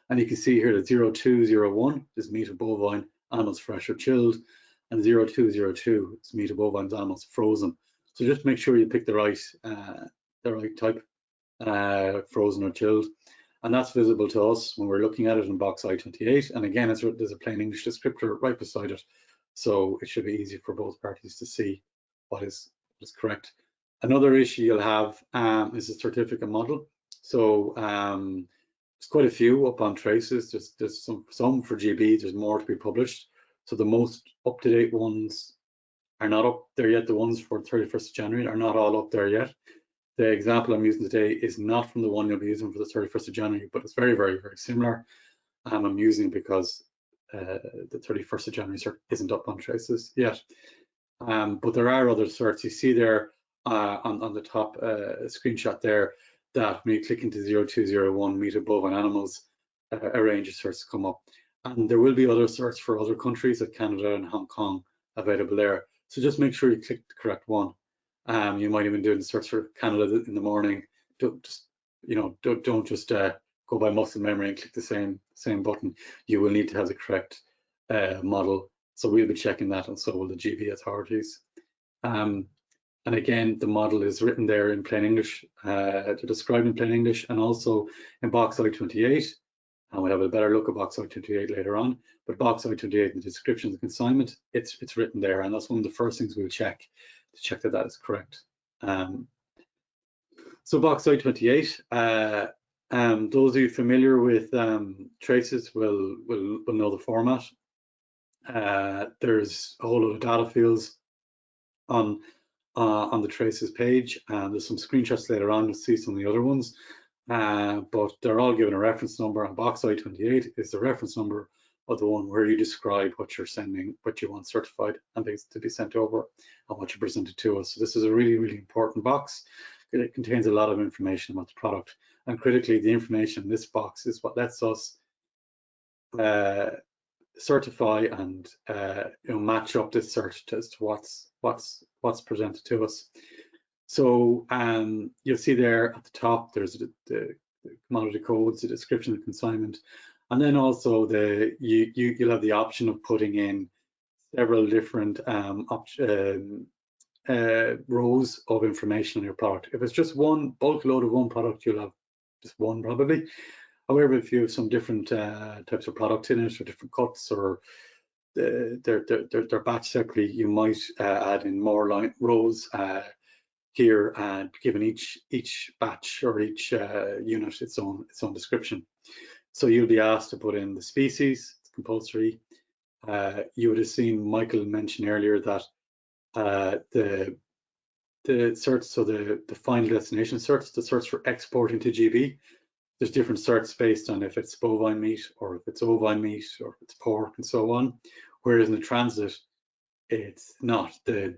And you can see here that 0201 is meat of bovine, animals fresh or chilled, and 0202 is meat of bovine, animals frozen. So just make sure you pick the right type, frozen or chilled. and that's visible to us when we're looking at it in box I-28. And again, there's a plain English descriptor right beside it, so it should be easy for both parties to see what is correct. Another issue you'll have is a certificate model. So there's quite a few up on traces. There's some for GB. There's more to be published. So the most up-to-date ones are not up there yet. The ones for 31st of January are not all up there yet. The example I'm using today is not from the one you'll be using for the 31st of January, but it's very, very, very similar. I'm using it because the 31st of January cert isn't up on traces yet. But there are other certs. You see there on the top screenshot there that when you click into 0201 meet above on animals, a range of certs come up. And there will be other certs for other countries like Canada and Hong Kong available there. So just make sure you click the correct one. You might even do the search for Canada in the morning. Don't just go by muscle memory and click the same button. You will need to have the correct model. So we'll be checking that, and so will the GB authorities. And again, the model is written there in plain English, described in plain English, and also in box I-28. And we'll have a better look at box I-28 later on. But box I-28, the description of the consignment, it's written there, and that's one of the first things we'll check to check that that is correct. So box I-28, those of you familiar with traces will know the format. There's a whole lot of data fields on the traces page, and there's some screenshots later on to see some of the other ones. But they're all given a reference number, and box I-28 is the reference number of the one where you describe what you're sending, what you want certified and things to be sent over, and what you presented to us. So this is a really, really important box. It contains a lot of information about the product, and critically, the information in this box is what lets us certify and match up this cert as to what's presented to us. So you'll see there at the top, there's the commodity codes, the description of consignment, and then also you'll have the option of putting in several different rows of information on your product. If it's just one bulk load of one product, you'll have just one probably. However, if you have some different types of products in it, or different cuts, or they're batched separately, you might add in more rows here, and given each batch or each unit its own description. So you'll be asked to put in the species. It's compulsory. You would have seen Micheál mention earlier that the certs, so the final destination certs, the certs for exporting to GB, there's different certs based on if it's bovine meat, or if it's ovine meat, or if it's pork, and so on. Whereas in the transit, it's not. The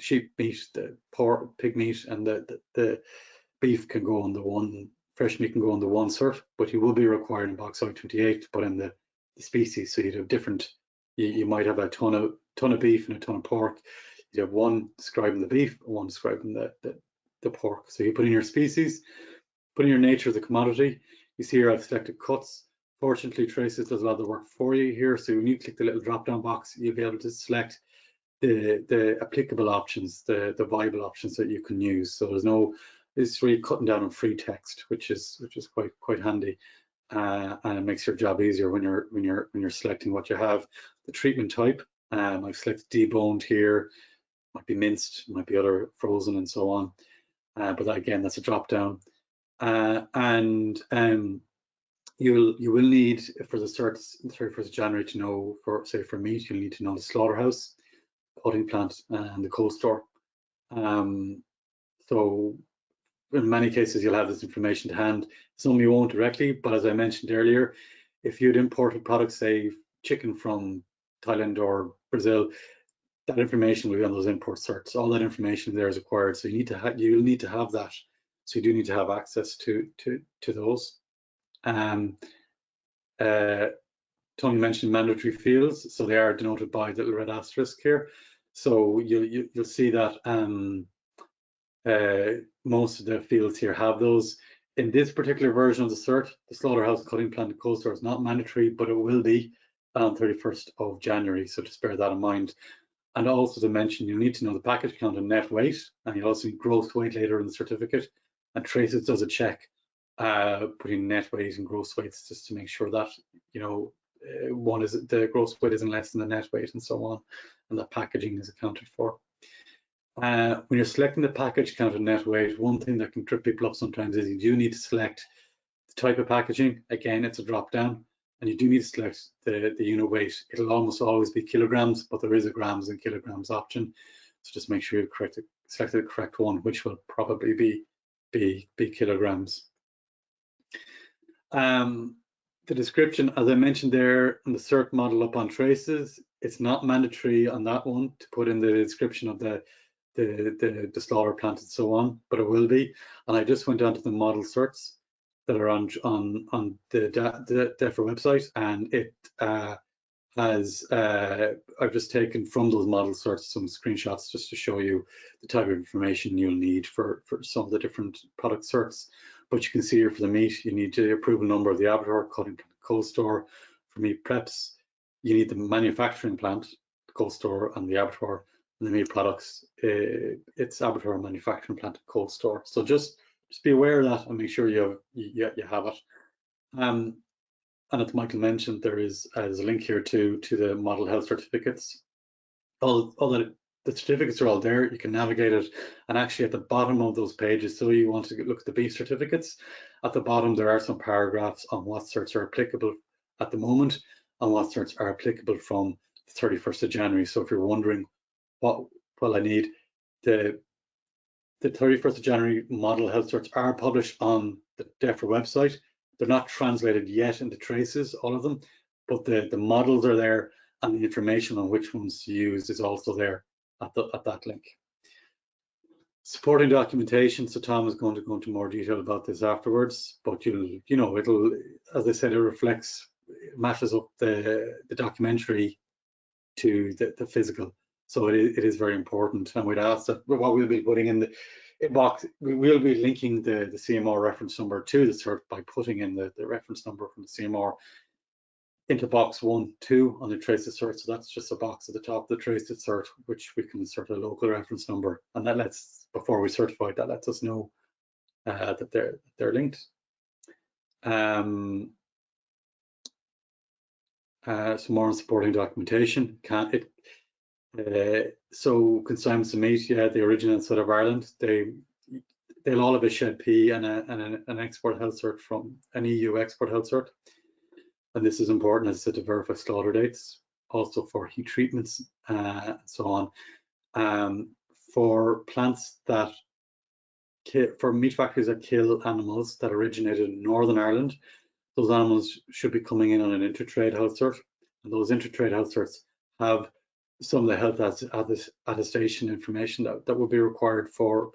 sheep meat, the pork, pig meat, and the beef can go on the one, fresh meat can go on the one cert, but you will be required in box I-28 to put in the species. So you'd have different, you might have a ton of beef and a ton of pork. You have one describing the beef and one describing the pork. So you put in your species, put in your nature of the commodity. You see here I've selected cuts. Fortunately, Traces does a lot of the work for you here. So when you click the little drop-down box, you'll be able to select the applicable options, the viable options that you can use. So it's really cutting down on free text, which is quite handy, and it makes your job easier when you're selecting what you have. The treatment type, I've selected deboned here. Might be minced, might be other frozen, and so on. But again, that's a drop down. And you will need, for the certs, the 31st of January, to know, for meat, you'll need to know the slaughterhouse, cutting plant, and the cold store. So in many cases, you'll have this information to hand. Some you won't directly, but as I mentioned earlier, if you'd imported products, say chicken from Thailand or Brazil, that information will be on those import certs. All that information there is acquired, so you'll need to have that. So you do need to have access to those. Tony mentioned mandatory fields, so they are denoted by the red asterisk here. So you'll see that most of the fields here have those. In this particular version of the cert, the slaughterhouse, cutting plant, and cold store is not mandatory, but it will be on 31st of January. So just bear that in mind. And also to mention, you'll need to know the package count and net weight, and you'll also need gross weight later in the certificate. And Traces does a check putting net weight and gross weights just to make sure that, you know, one is the gross weight isn't less than the net weight and so on, and that packaging is accounted for. When you're selecting the package counted net weight, one thing that can trip people up sometimes is you do need to select the type of packaging. Again, it's a drop down, and you do need to select the unit weight. It'll almost always be kilograms, but there is a grams and kilograms option. So just make sure you've selected the correct one, which will probably be kilograms. The description, as I mentioned there, in the CERT model up on traces, it's not mandatory on that one to put in the description of the slaughter plant and so on, but it will be. And I just went onto the model certs that are on the DAFR website, and it has I've just taken from those model certs some screenshots just to show you the type of information you'll need for some of the different product certs. But you can see here for the meat, you need the approval number of the abattoir, cutting cold store. For meat preps, you need the manufacturing plant, the cold store, and the abattoir. And the meat products, it's abattoir, manufacturing plant, cold store. So just be aware of that and make sure you have it. And as Michael mentioned, there's a link here to the model health certificates. All the certificates are all there. You can navigate it, and actually at the bottom of those pages, so you want to look at the beef certificates, at the bottom there are some paragraphs on what certs are applicable at the moment and what certs are applicable from the 31st of January. So if you're wondering what I need, the 31st of January model health certs are published on the DAFR website. They're not translated yet into traces, all of them, but the models are there, and the information on which ones to use is also there at that link. Supporting documentation, so Tom is going to go into more detail about this afterwards, but it'll, as I said, it matches up the documentary to the physical. So it is very important, and we'd ask that what we'll be putting in the box, we will be linking the CMR reference number to the cert by putting in the reference number from the CMR into box 1, 2 on the traces cert. So that's just a box at the top of the traces cert, which we can insert a local reference number, and that lets, before we certify, that lets us know that they're linked. Some more on supporting documentation. So consignments of meat, yeah, they originate outside of Ireland. They'll all have a shed P and an export health cert from an EU export health cert. And this is important, as I said, to verify slaughter dates, also for heat treatments, and so on. For plants that, for meat factories that kill animals that originated in Northern Ireland, those animals should be coming in on an intertrade health cert, and those intertrade health certs have some of the health attestation information that would be required for us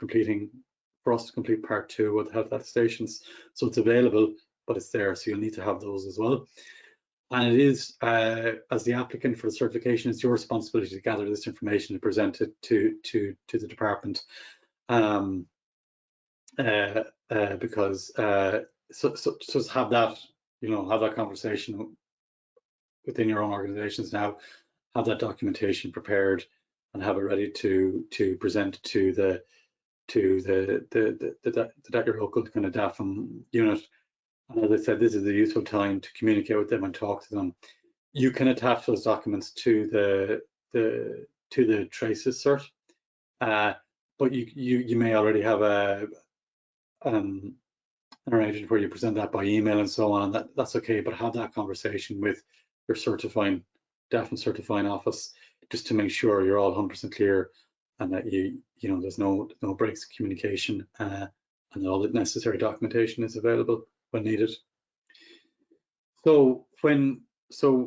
to complete part 2 of the health attestations. So it's available, but it's there, so you'll need to have those as well. And it is, as the applicant for the certification, it's your responsibility to gather this information and present it to the department, because so have that, have that conversation within your own organizations now, have that documentation prepared and have it ready to present to your local kind of DAFM unit. And as I said, this is a useful time to communicate with them and talk to them. You can attach those documents to the traces cert, but you may already have an arrangement where you present that by email and so on. That's okay, but have that conversation with your DAFM certifying office, just to make sure you're all 100% clear, and that there's no breaks in communication, and all the necessary documentation is available when needed. So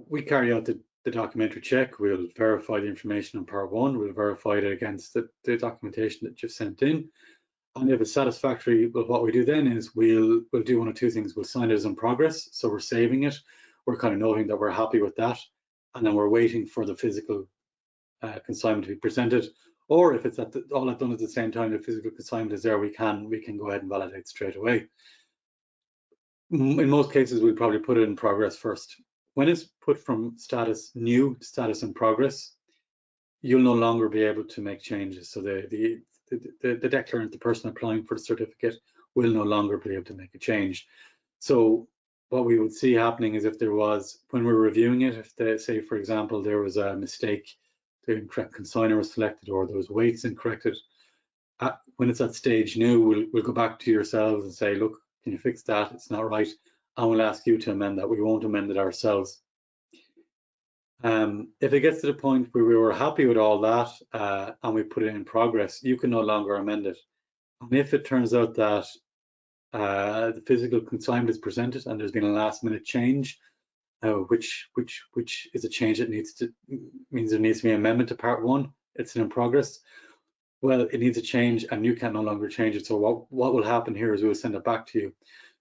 we carry out the documentary check. We'll verify the information on part 1. We'll verify it against the documentation that you've sent in. And if it's satisfactory, well, what we do then is we'll do one of two things. We'll sign it as in progress, so we're saving it. We're kind of noting that we're happy with that, and then we're waiting for the physical consignment to be presented. Or if it's all done at the same time, the physical consignment is there, we can go ahead and validate straight away. In most cases, we'll probably put it in progress first. When it's put from status new to status in progress, you'll no longer be able to make changes. So the declarant, the person applying for the certificate, will no longer be able to make a change. So what we would see happening is if there was, when we're reviewing it, if they say, for example, there was a mistake, the incorrect consignor was selected or there was weights incorrected, when it's at stage new, we'll go back to yourselves and say, look, can you fix that? It's not right. And we'll ask you to amend that. We won't amend it ourselves. If it gets to the point where we were happy with all that and we put it in progress, you can no longer amend it. And if it turns out that the physical consignment is presented and there's been a last minute change, which is a change that means there needs to be an amendment to part 1, it's in progress. Well, it needs a change and you can no longer change it. So what will happen here is we'll send it back to you.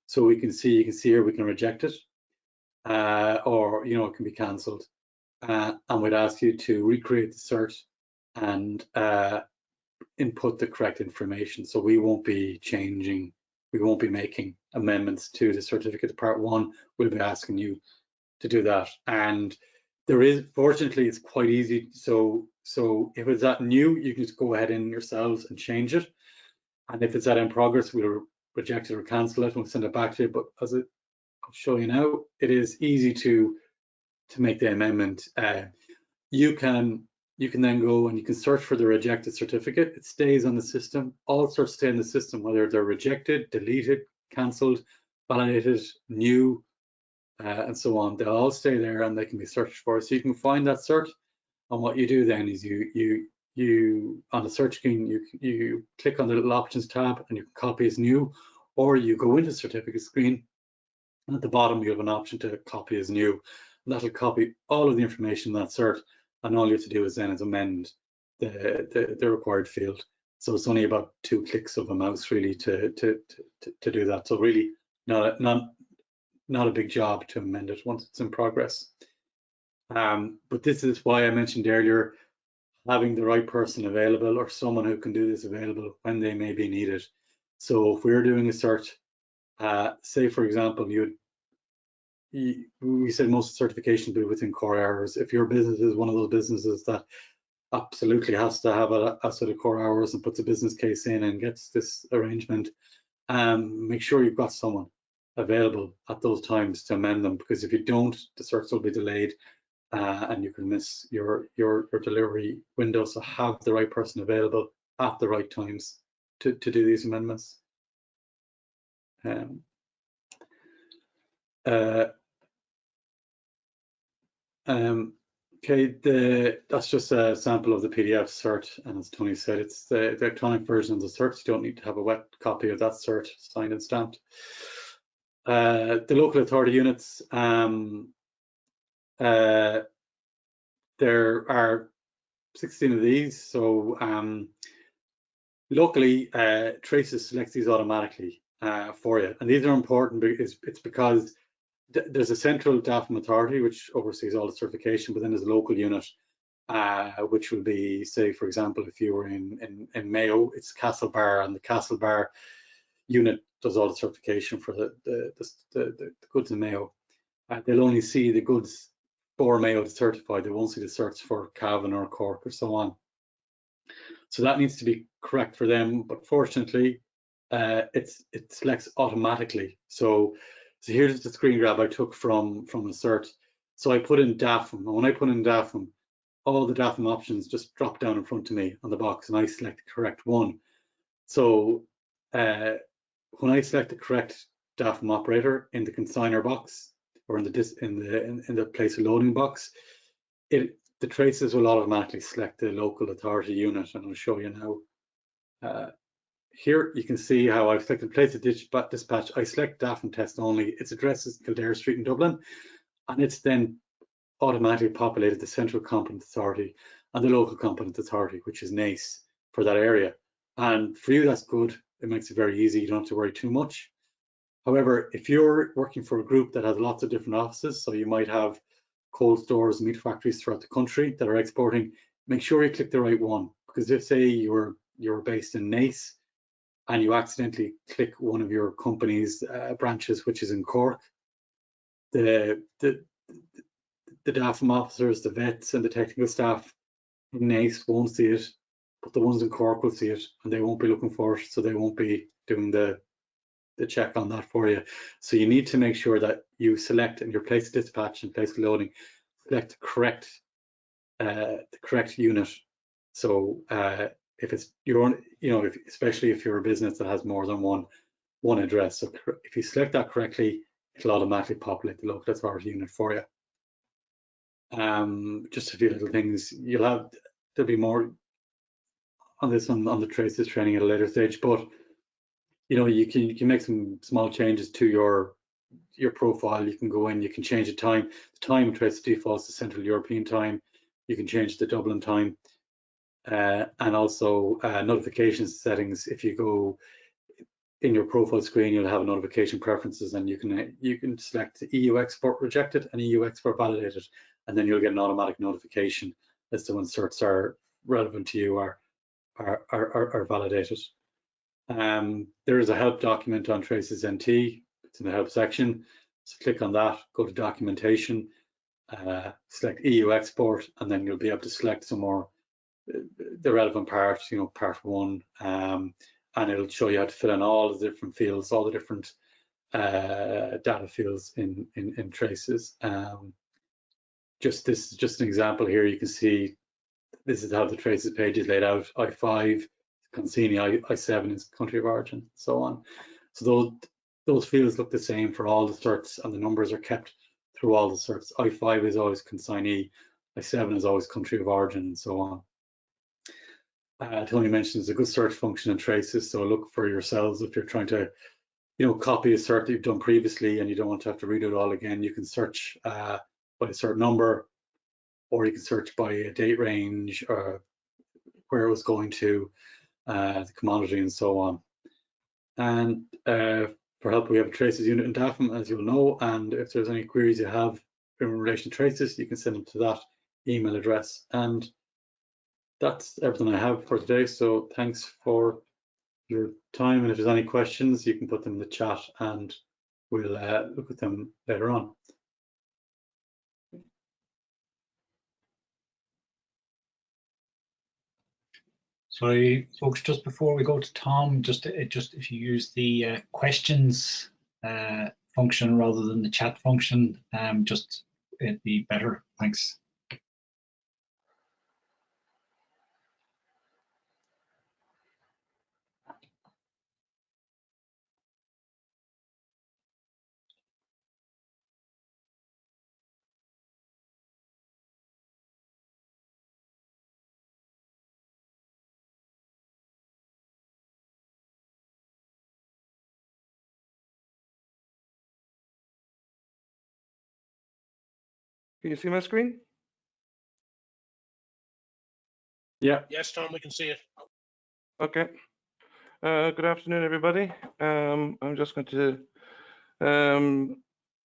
So we can see, you can see here, we can reject it or, you know, it can be cancelled. And we'd ask you to recreate the cert and input the correct information. So we won't be changing, we won't be making amendments to the certificate of part 1. We'll be asking you to do that. And there is, fortunately, it's quite easy. So if it's that new, you can just go ahead in yourselves and change it. And if it's that in progress, we'll reject it or cancel it and we'll send it back to you. But as I'll show you now, it is easy to make the amendment. You can then go and you can search for the rejected certificate. It stays on the system. All certs stay in the system, whether they're rejected, deleted, cancelled, validated, new, and so on. They'll all stay there and they can be searched for. So you can find that cert, and what you do then is you on the search screen you click on the little options tab and you can copy as new, or you go into the certificate screen and at the bottom you have an option to copy as new. And that'll copy all of the information in that cert, and all you have to do is then amend the required field. So it's only about 2 clicks of a mouse really to do that. So really not a big job to amend it once it's in progress. But this is why I mentioned earlier having the right person available or someone who can do this available when they may be needed. So if we're doing a cert, say for example, we said most certification will be within core hours. If your business is one of those businesses that absolutely has to have a sort of core hours and puts a business case in and gets this arrangement, make sure you've got someone available at those times to amend them, because if you don't, the certs will be delayed and you can miss your delivery window. So have the right person available at the right times to do these amendments. Okay, that's just a sample of the PDF cert, and as Tony said, it's the electronic version of the cert. You don't need to have a wet copy of that cert signed and stamped. The local authority units, there are 16 of these. So locally, Traces selects these automatically for you, and these are important because it's because there's a central DAFM authority which oversees all the certification, but then there's a local unit which will be, say, for example, if you were in Mayo, it's Castlebar, and the Castlebar unit does all the certification for the goods in Mayo. They'll only see the goods for Mayo to certify. They won't see the certs for Cavan or Cork or so on. So that needs to be correct for them, but fortunately, it selects automatically. So here's the screen grab I took from a cert. So I put in DAFM, and when I put in DAFM, all the DAFM options just drop down in front of me on the box, and I select the correct one. So when I select the correct DAFM operator in the consigner box or in the place of loading box, the traces will automatically select the local authority unit, and I'll show you now. Here you can see how I've selected place of dispatch. I select DAFM test only. Its address is Kildare Street in Dublin, and it's then automatically populated the central competent authority and the local competent authority, which is NACE for that area. And for you, that's good. It makes it very easy. You don't have to worry too much. However, if you're working for a group that has lots of different offices, so you might have cold stores, meat factories throughout the country that are exporting, make sure you click the right one, because if, say, you're based in NACE and you accidentally click one of your company's branches, which is in Cork, the DAFM officers, the vets and the technical staff in NACE won't see it, but the ones in Cork will see it, and they won't be looking for it, so they won't be doing the the check on that for you. So you need to make sure that you select in your place of dispatch and place of loading, select the correct unit. So if it's your own, especially if you're a business that has more than one address, so if you select that correctly, it'll automatically populate the local authority unit for you. Just a few little things. There'll be more on this on the traces training at a later stage, but you can make some small changes to your profile. You can go in, you can change the time. The time trace defaults to Central European time. You can change the Dublin time, and also notifications settings. If you go in your profile screen, you'll have notification preferences, and you can select EU export rejected and EU export validated, and then you'll get an automatic notification as to when certs are relevant to you are validated. There is a help document on Traces NT. It's in the help section. So click on that, go to documentation, select EU export, and then you'll be able to select some more the relevant parts, part 1, and it'll show you how to fill in all the different fields, all the different data fields in Traces. This is just an example here. You can see this is how the Traces page is laid out. I5, Consini, I7 is country of origin, so on. So those fields look the same for all the certs, and the numbers are kept through all the certs. I5 is always consignee, I7 is always country of origin, and so on. Tony mentions a good search function in Traces, so look for yourselves if you're trying to, copy a cert that you've done previously and you don't want to have to redo it all again. You can search by a certain number, or you can search by a date range, or where it was going to, the commodity, and so on. And for help, we have a Traces unit in DAFM, as you'll know, and if there's any queries you have in relation to Traces, you can send them to that email address. And that's everything I have for today. So thanks for your time, and if there's any questions, you can put them in the chat and we'll look at them later on. Sorry, folks, just before we go to Tom, just if you use the questions function rather than the chat function, it'd be better. Thanks. Can you see my screen? Yeah. Yes, Tom, we can see it. Okay. Good afternoon, everybody. I'm just going to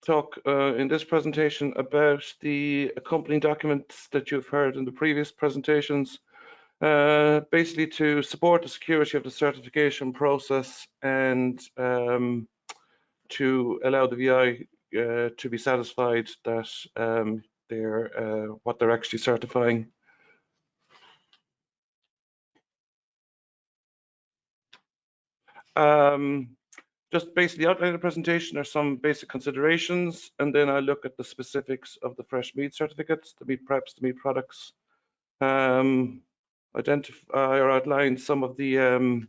talk in this presentation about the accompanying documents that you've heard in the previous presentations, basically to support the security of the certification process and to allow the VI to be satisfied that what they're actually certifying. Just basically outlining the presentation are some basic considerations, and then I look at the specifics of the fresh meat certificates, the meat preps, the meat products, identify or outline some of the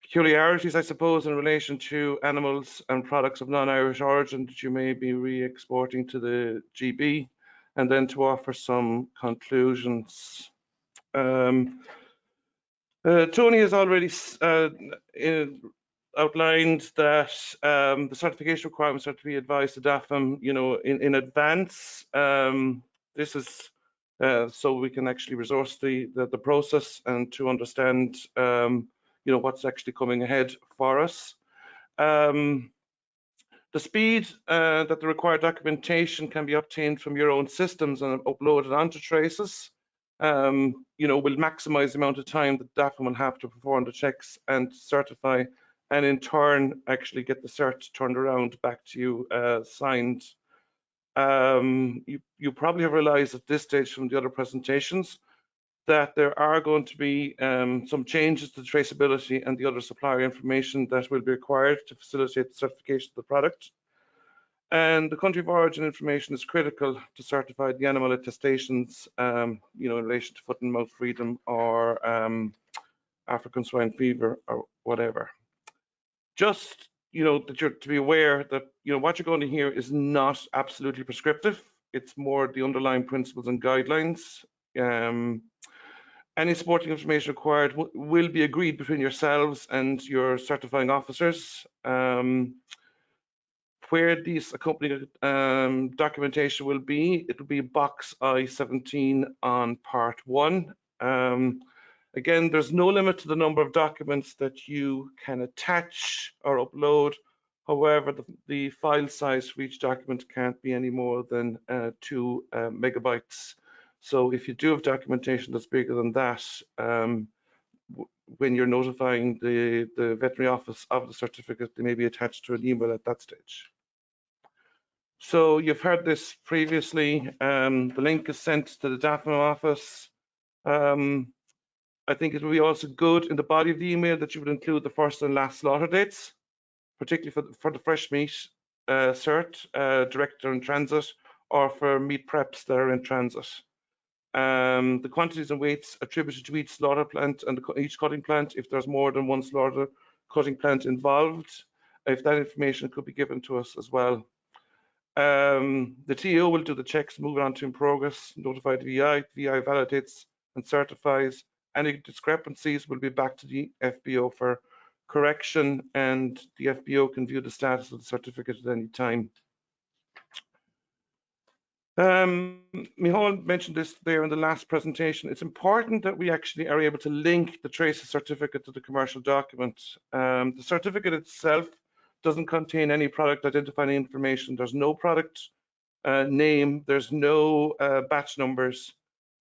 peculiarities, I suppose, in relation to animals and products of non-Irish origin that you may be re-exporting to the GB, and then to offer some conclusions. Tony has already outlined that the certification requirements are to be advised to DAFM, in advance. This is so we can actually resource the process and to understand, what's actually coming ahead for us. The speed that the required documentation can be obtained from your own systems and uploaded onto Traces, will maximize the amount of time that DAFM will have to perform the checks and certify, and in turn actually get the cert turned around back to you signed. You probably have realized at this stage from the other presentations that there are going to be some changes to traceability and the other supplier information that will be required to facilitate the certification of the product. And the country of origin information is critical to certify the animal attestations, in relation to foot and mouth freedom or African swine fever or whatever. Just, that you're to be aware that, what you're going to hear is not absolutely prescriptive. It's more the underlying principles and guidelines. Any supporting information required will be agreed between yourselves and your certifying officers. Where these accompanying documentation will be, it will be box I-17 on part 1. Again, there's no limit to the number of documents that you can attach or upload. However, the file size for each document can't be any more than 2 megabytes. So if you do have documentation that's bigger than that, when you're notifying the veterinary office of the certificate, they may be attached to an email at that stage. So you've heard this previously. The link is sent to the DAFM office. I think it would be also good in the body of the email that you would include the first and last slaughter dates, particularly for the fresh meat cert, direct or in transit, or for meat preps that are in transit. The quantities and weights attributed to each slaughter plant and each cutting plant, if there's more than one slaughter cutting plant involved, if that information could be given to us as well. The TO will do the checks, move on to in progress, notify the VI. VI validates and certifies. Any discrepancies will be back to the FBO for correction, and the FBO can view the status of the certificate at any time. Micheál mentioned this there in the last presentation. It's important that we actually are able to link the traces certificate to the commercial document. The certificate itself doesn't contain any product identifying information. There's no product name, there's no batch numbers.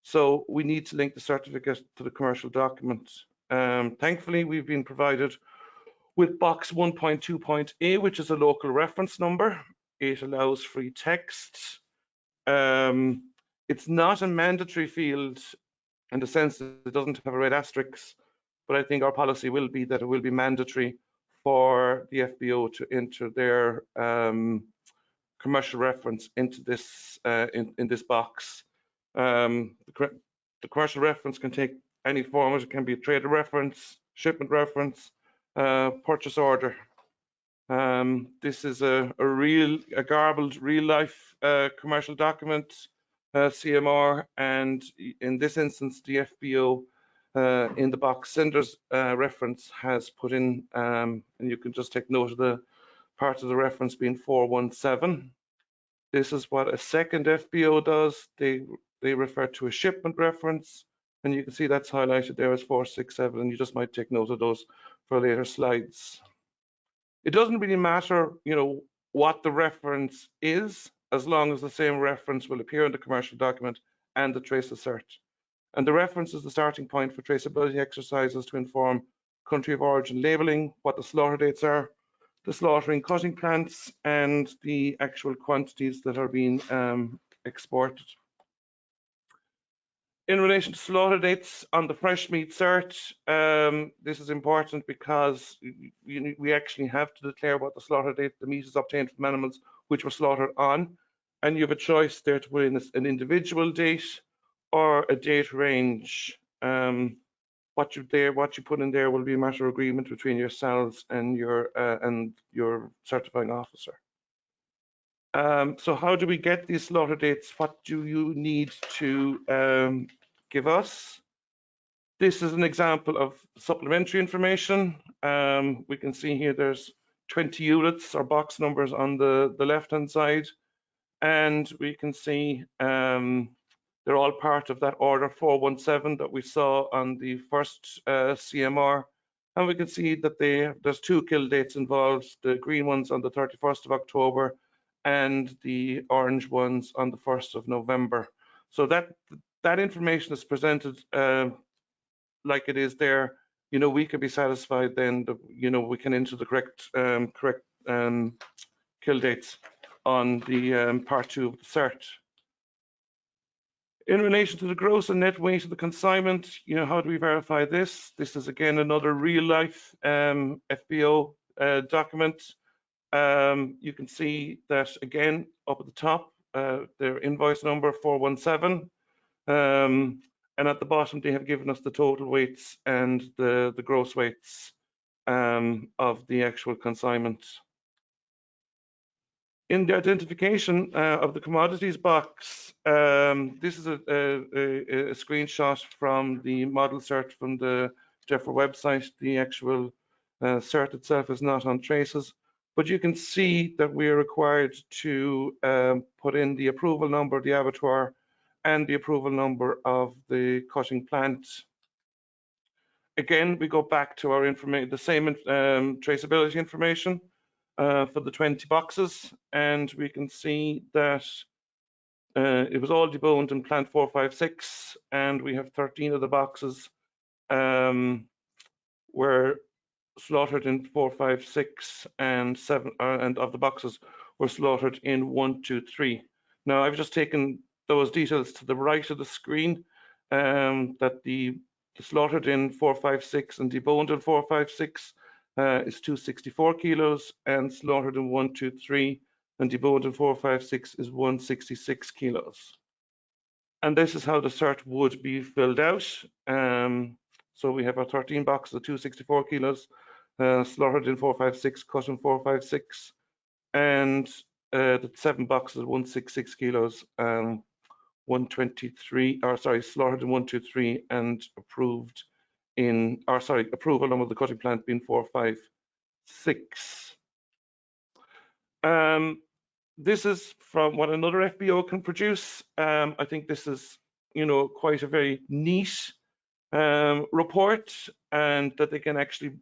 So we need to link the certificate to the commercial document. Thankfully, we've been provided with box 1.2.A, which is a local reference number. It allows free text. It's not a mandatory field in the sense that it doesn't have a red asterisk, but I think our policy will be that it will be mandatory for the FBO to enter their commercial reference into this in this box. The commercial reference can take any format. It can be a trader reference, shipment reference, purchase order. This is a garbled real life commercial document, CMR, and in this instance the FBO in the box sender's reference has put in, and you can just take note of the part of the reference being 417. This is what a second FBO does. They refer to a shipment reference, and you can see that's highlighted there as 467, and you just might take note of those for later slides. It doesn't really matter, what the reference is, as long as the same reference will appear in the commercial document and the trace cert. And the reference is the starting point for traceability exercises to inform country of origin labeling, what the slaughter dates are, the slaughtering cutting plants, and the actual quantities that are being exported. In relation to slaughter dates on the fresh meat cert, this is important because we actually have to declare what the slaughter date the meat is obtained from animals which were slaughtered on, and you have a choice there to put in an individual date or a date range. What you put in there will be a matter of agreement between yourselves and your certifying officer. So how do we get these slaughter dates? What do you need to give us? This is an example of supplementary information. We can see here there's 20 units or box numbers on the left-hand side, and we can see they're all part of that order 417 that we saw on the first CMR. And we can see that there's 2 kill dates involved, the green ones on the 31st of October and the orange ones on the 1st of November. So that information is presented like it is there. We can be satisfied then that, we can enter the correct kill dates on the part 2 of the cert. In relation to the gross and net weight of the consignment, how do we verify this? This is again another real life FBO document. You can see that again up at the top, their invoice number 417, and at the bottom they have given us the total weights and the gross weights of the actual consignment. In the identification of the commodities box, this is a screenshot from the model cert from the DEFRA website. The actual cert itself is not on traces, but you can see that we are required to put in the approval number of the abattoir and the approval number of the cutting plant. Again, we go back to our information, the same traceability information for the 20 boxes, and we can see that it was all deboned in plant 456, and we have 13 of the boxes were slaughtered in 456, and 7 and of the boxes were slaughtered in 123. Now I've just taken those details to the right of the screen, that the slaughtered in 456 and deboned in 456 is 264 kilos, and slaughtered in 123 and deboned in 456 is 166 kilos. And this is how the cert would be filled out. So we have our 13 boxes of 264 kilos, slaughtered in 456, cut in 456, and the 7 boxes of 166 kilos, 123, or sorry, slaughtered in 123 and approved in, or sorry, approval number of the cutting plant being 456. This is from what another FBO can produce. I think this is, quite a very neat report, and that they can actually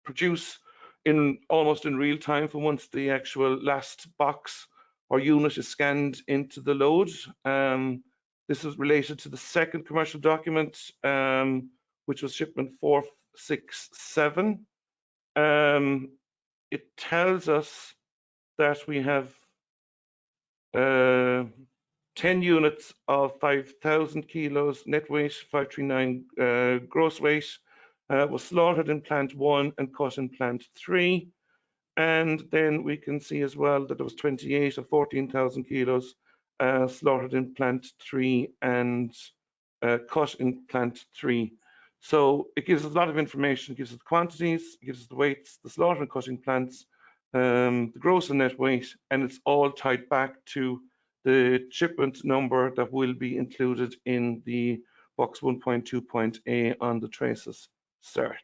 produce in almost in real time from once the actual last box or unit is scanned into the load. This is related to the second commercial document, which was shipment 467. It tells us that we have 10 units of 5,000 kilos net weight, 539 gross weight, was slaughtered in plant 1 and cut in plant 3. And then we can see as well that there was 28 of 14,000 kilos slaughtered in plant 3 and cut in plant 3. So it gives us a lot of information. It gives us the quantities, it gives us the weights, the slaughter and cutting plants, the gross and net weight, and it's all tied back to the shipment number that will be included in the box 1.2.A on the traces cert.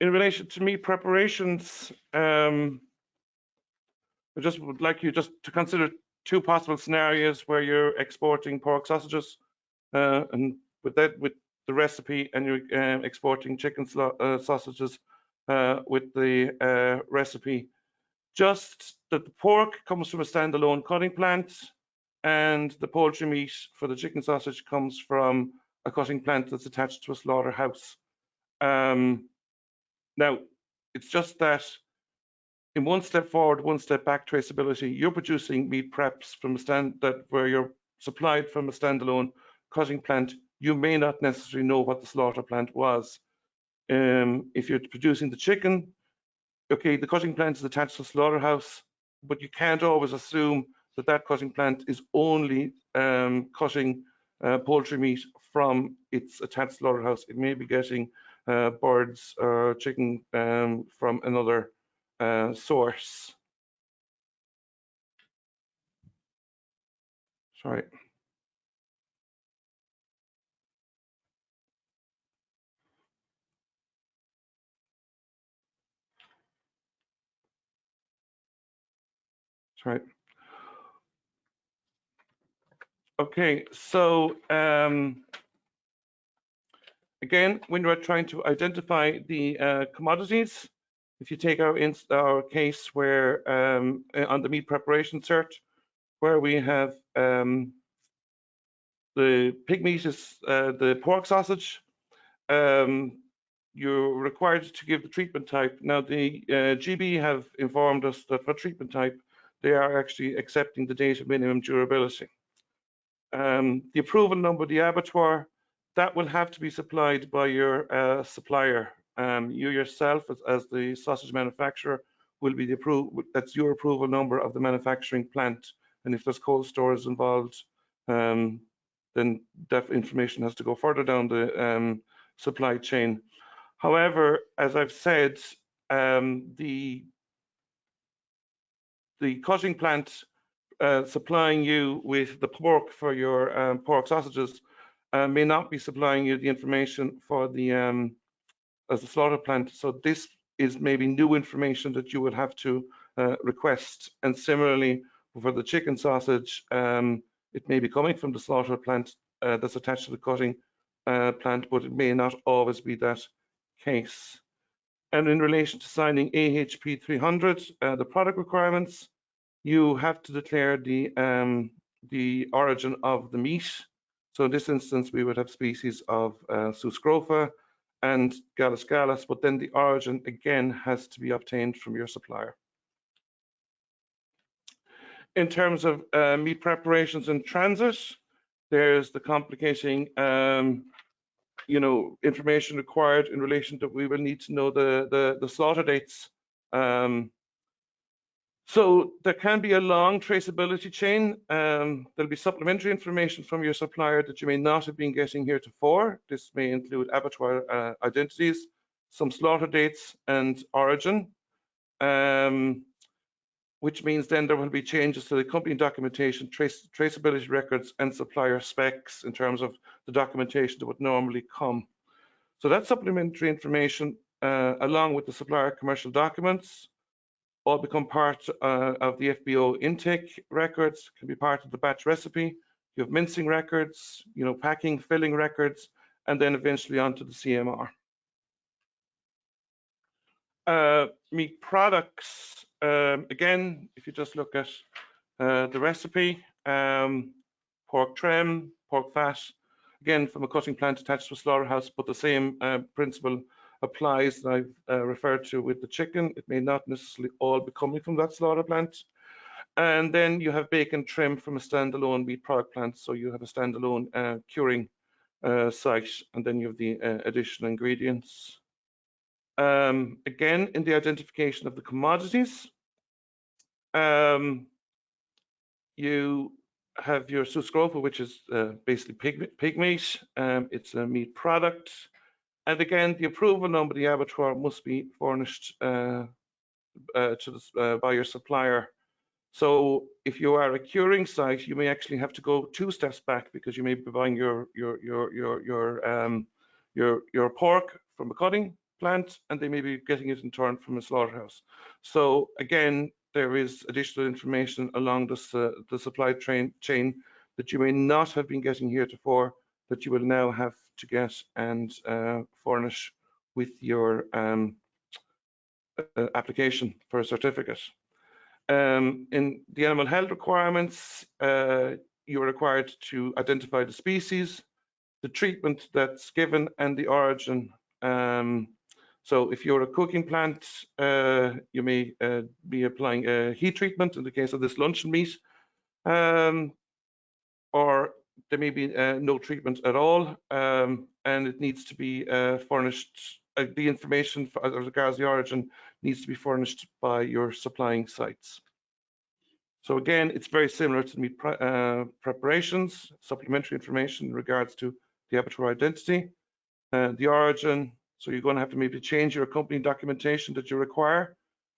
In relation to meat preparations, I just would like you just to consider 2 possible scenarios where you're exporting pork sausages, and with the recipe, and you're exporting chicken sausages with the recipe. Just that the pork comes from a standalone cutting plant, and the poultry meat for the chicken sausage comes from a cutting plant that's attached to a slaughterhouse. Now, it's just that in 1 step forward, 1 step back traceability, you're producing meat preps from where you're supplied from a standalone cutting plant. You may not necessarily know what the slaughter plant was. If you're producing the chicken, okay, the cutting plant is attached to a slaughterhouse, but you can't always assume that that cutting plant is only cutting poultry meat from its attached slaughterhouse. It may be getting birds or chicken from another source. Sorry. Sorry. Okay, so again, when you're trying to identify the commodities, if you take our case where on the meat preparation cert, where we have the The pig meat is the pork sausage. You're required to give the treatment type. Now, the GB have informed us that for treatment type, they are actually accepting the date of minimum durability. The approval number, the abattoir, that will have to be supplied by your supplier. You yourself, as the sausage manufacturer, will be the that's your approval number of the manufacturing plant. And if there's cold stores involved, then that information has to go further down the supply chain. However, as I've said, the cutting plant supplying you with the pork for your pork sausages may not be supplying you the information for the as a slaughter plant. So this is maybe new information that you would have to request. And similarly, for the chicken sausage, it may be coming from the slaughter plant that's attached to the cutting plant, but it may not always be that case. And in relation to signing AHP 300, the product requirements, you have to declare the origin of the meat. So in this instance, we would have species of Sus scrofa and Gallus gallus, but then the origin again has to be obtained from your supplier. In terms of meat preparations in transit, there's the complicating information required in relation to we will need to know the slaughter dates. So there can be a long traceability chain. There'll be supplementary information from your supplier that you may not have been getting heretofore. This may include abattoir identities, some slaughter dates and origin, which means then there will be changes to the company documentation, traceability records and supplier specs in terms of the documentation that would normally come. So that supplementary information, along with the supplier commercial documents, all become part of the FBO intake records, can be part of the batch recipe. You have mincing records, packing, filling records, and then eventually onto the CMR. Meat products, again, if you just look at the recipe, pork trim, pork fat, again from a cutting plant attached to a slaughterhouse, but the same principle applies that I've referred to with the chicken. It may not necessarily all be coming from that slaughter plant. And then you have bacon trim from a standalone meat product plant. So you have a standalone curing site, and then you have the additional ingredients. Again, in the identification of the commodities, you have your Sus scrofa, which is basically pig meat. It's a meat product. And again, the approval number, the abattoir, must be furnished by your supplier. So if you are a curing site, you may actually have to go 2 steps back because you may be buying your pork from a cutting plant, and they may be getting it in turn from a slaughterhouse. So again, there is additional information along the supply chain that you may not have been getting heretofore, that you will now have to get and furnish with your application for a certificate. In the animal health requirements, you are required to identify the species, the treatment that's given, and the origin. So if you're a cooking plant, you may be applying a heat treatment in the case of this luncheon meat, or there may be no treatment at all, and it needs to be furnished, the information as regards the origin needs to be furnished by your supplying sites. So again, it's very similar to meat preparations, supplementary information in regards to the abattoir identity, the origin. So you're going to have to maybe change your accompanying documentation that you require,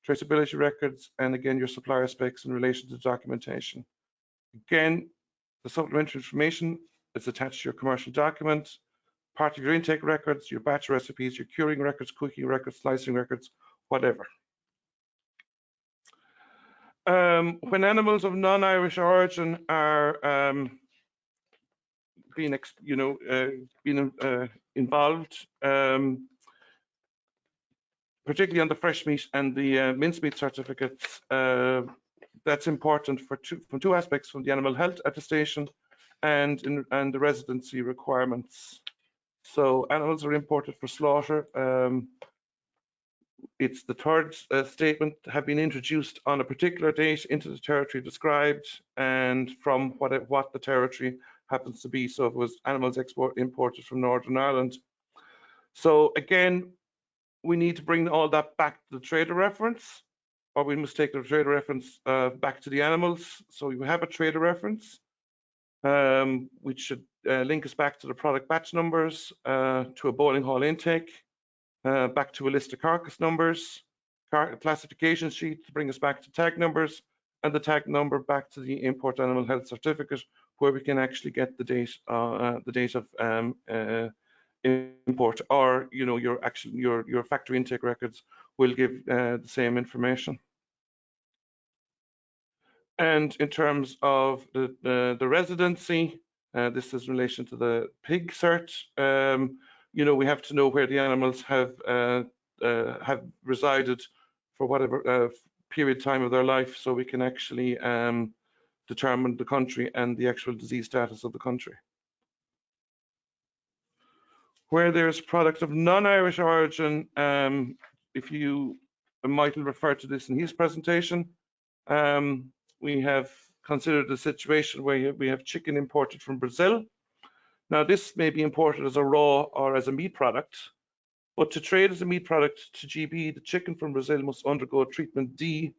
traceability records, and again, your supplier specs in relation to the documentation. Again, the supplementary information is attached to your commercial document, part of your intake records, your batch recipes, your curing records, cooking records, slicing records, whatever. When animals of non-Irish origin are being involved, particularly on the fresh meat and the mincemeat certificates, that's important from two aspects: from the animal health attestation and the residency requirements. So animals are imported for slaughter. It's the third statement, have been introduced on a particular date into the territory described and from what the territory happens to be. So if it was animals imported from Northern Ireland. So again, we need to bring all that back to the trader reference, or we must take the trader reference back to the animals. So we have a trader reference, which should link us back to the product batch numbers, to a bowling hall intake, back to a list of carcass numbers, classification sheet to bring us back to tag numbers, and the tag number back to the import animal health certificate, where we can actually get the date of import, or your factory intake records will give the same information. And in terms of the residency, this is in relation to the pig cert. We have to know where the animals have resided for whatever period time of their life, so we can actually determine the country and the actual disease status of the country. Where there's product of non-Irish origin, if you Micheál referred to this in his presentation, we have considered a situation where we have chicken imported from Brazil. Now, this may be imported as a raw or as a meat product, but to trade as a meat product to GB, the chicken from Brazil must undergo treatment D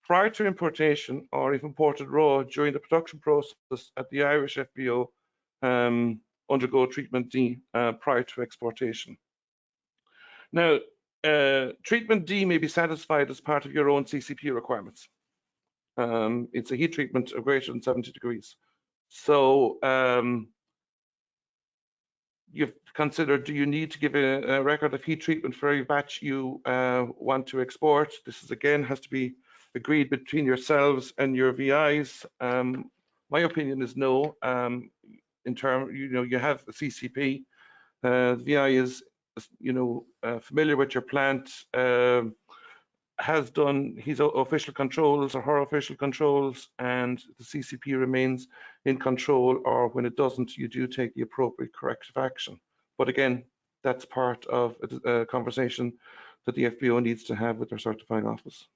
prior to importation, or if imported raw during the production process at the Irish FBO, undergo treatment D prior to exportation. Now, treatment D may be satisfied as part of your own CCP requirements. It's a heat treatment of greater than 70 degrees. So you've considered, do you need to give a record of heat treatment for every batch you want to export? This is, again, has to be agreed between yourselves and your VIs. My opinion is no. In terms, you have a CCP. The VI is, familiar with your plant, has done his official controls or her official controls, and the CCP remains in control, or when it doesn't, you do take the appropriate corrective action. But again, that's part of a conversation that the FBO needs to have with their certifying office.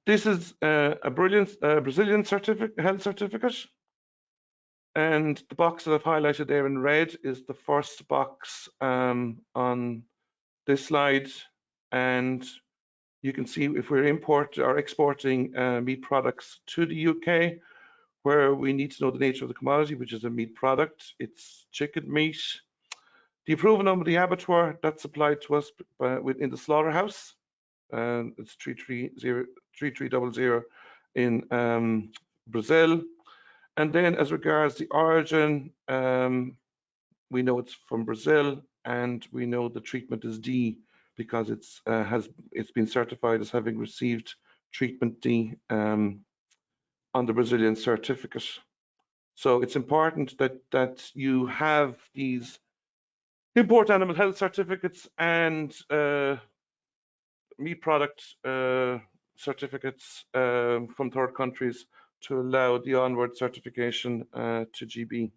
This is a Brazilian health certificate, and the box that I've highlighted there in red is the first box on this slide, and you can see if we're exporting meat products to the UK, where we need to know the nature of the commodity, which is a meat product. It's chicken meat. The approval number of the abattoir that's applied to us within the slaughterhouse. It's 3300 in Brazil. And then as regards the origin, we know it's from Brazil, and we know the treatment is D, because it's been certified as having received treatment D on the Brazilian certificate. So it's important that you have these import animal health certificates and meat product certificates from third countries to allow the onward certification to GB.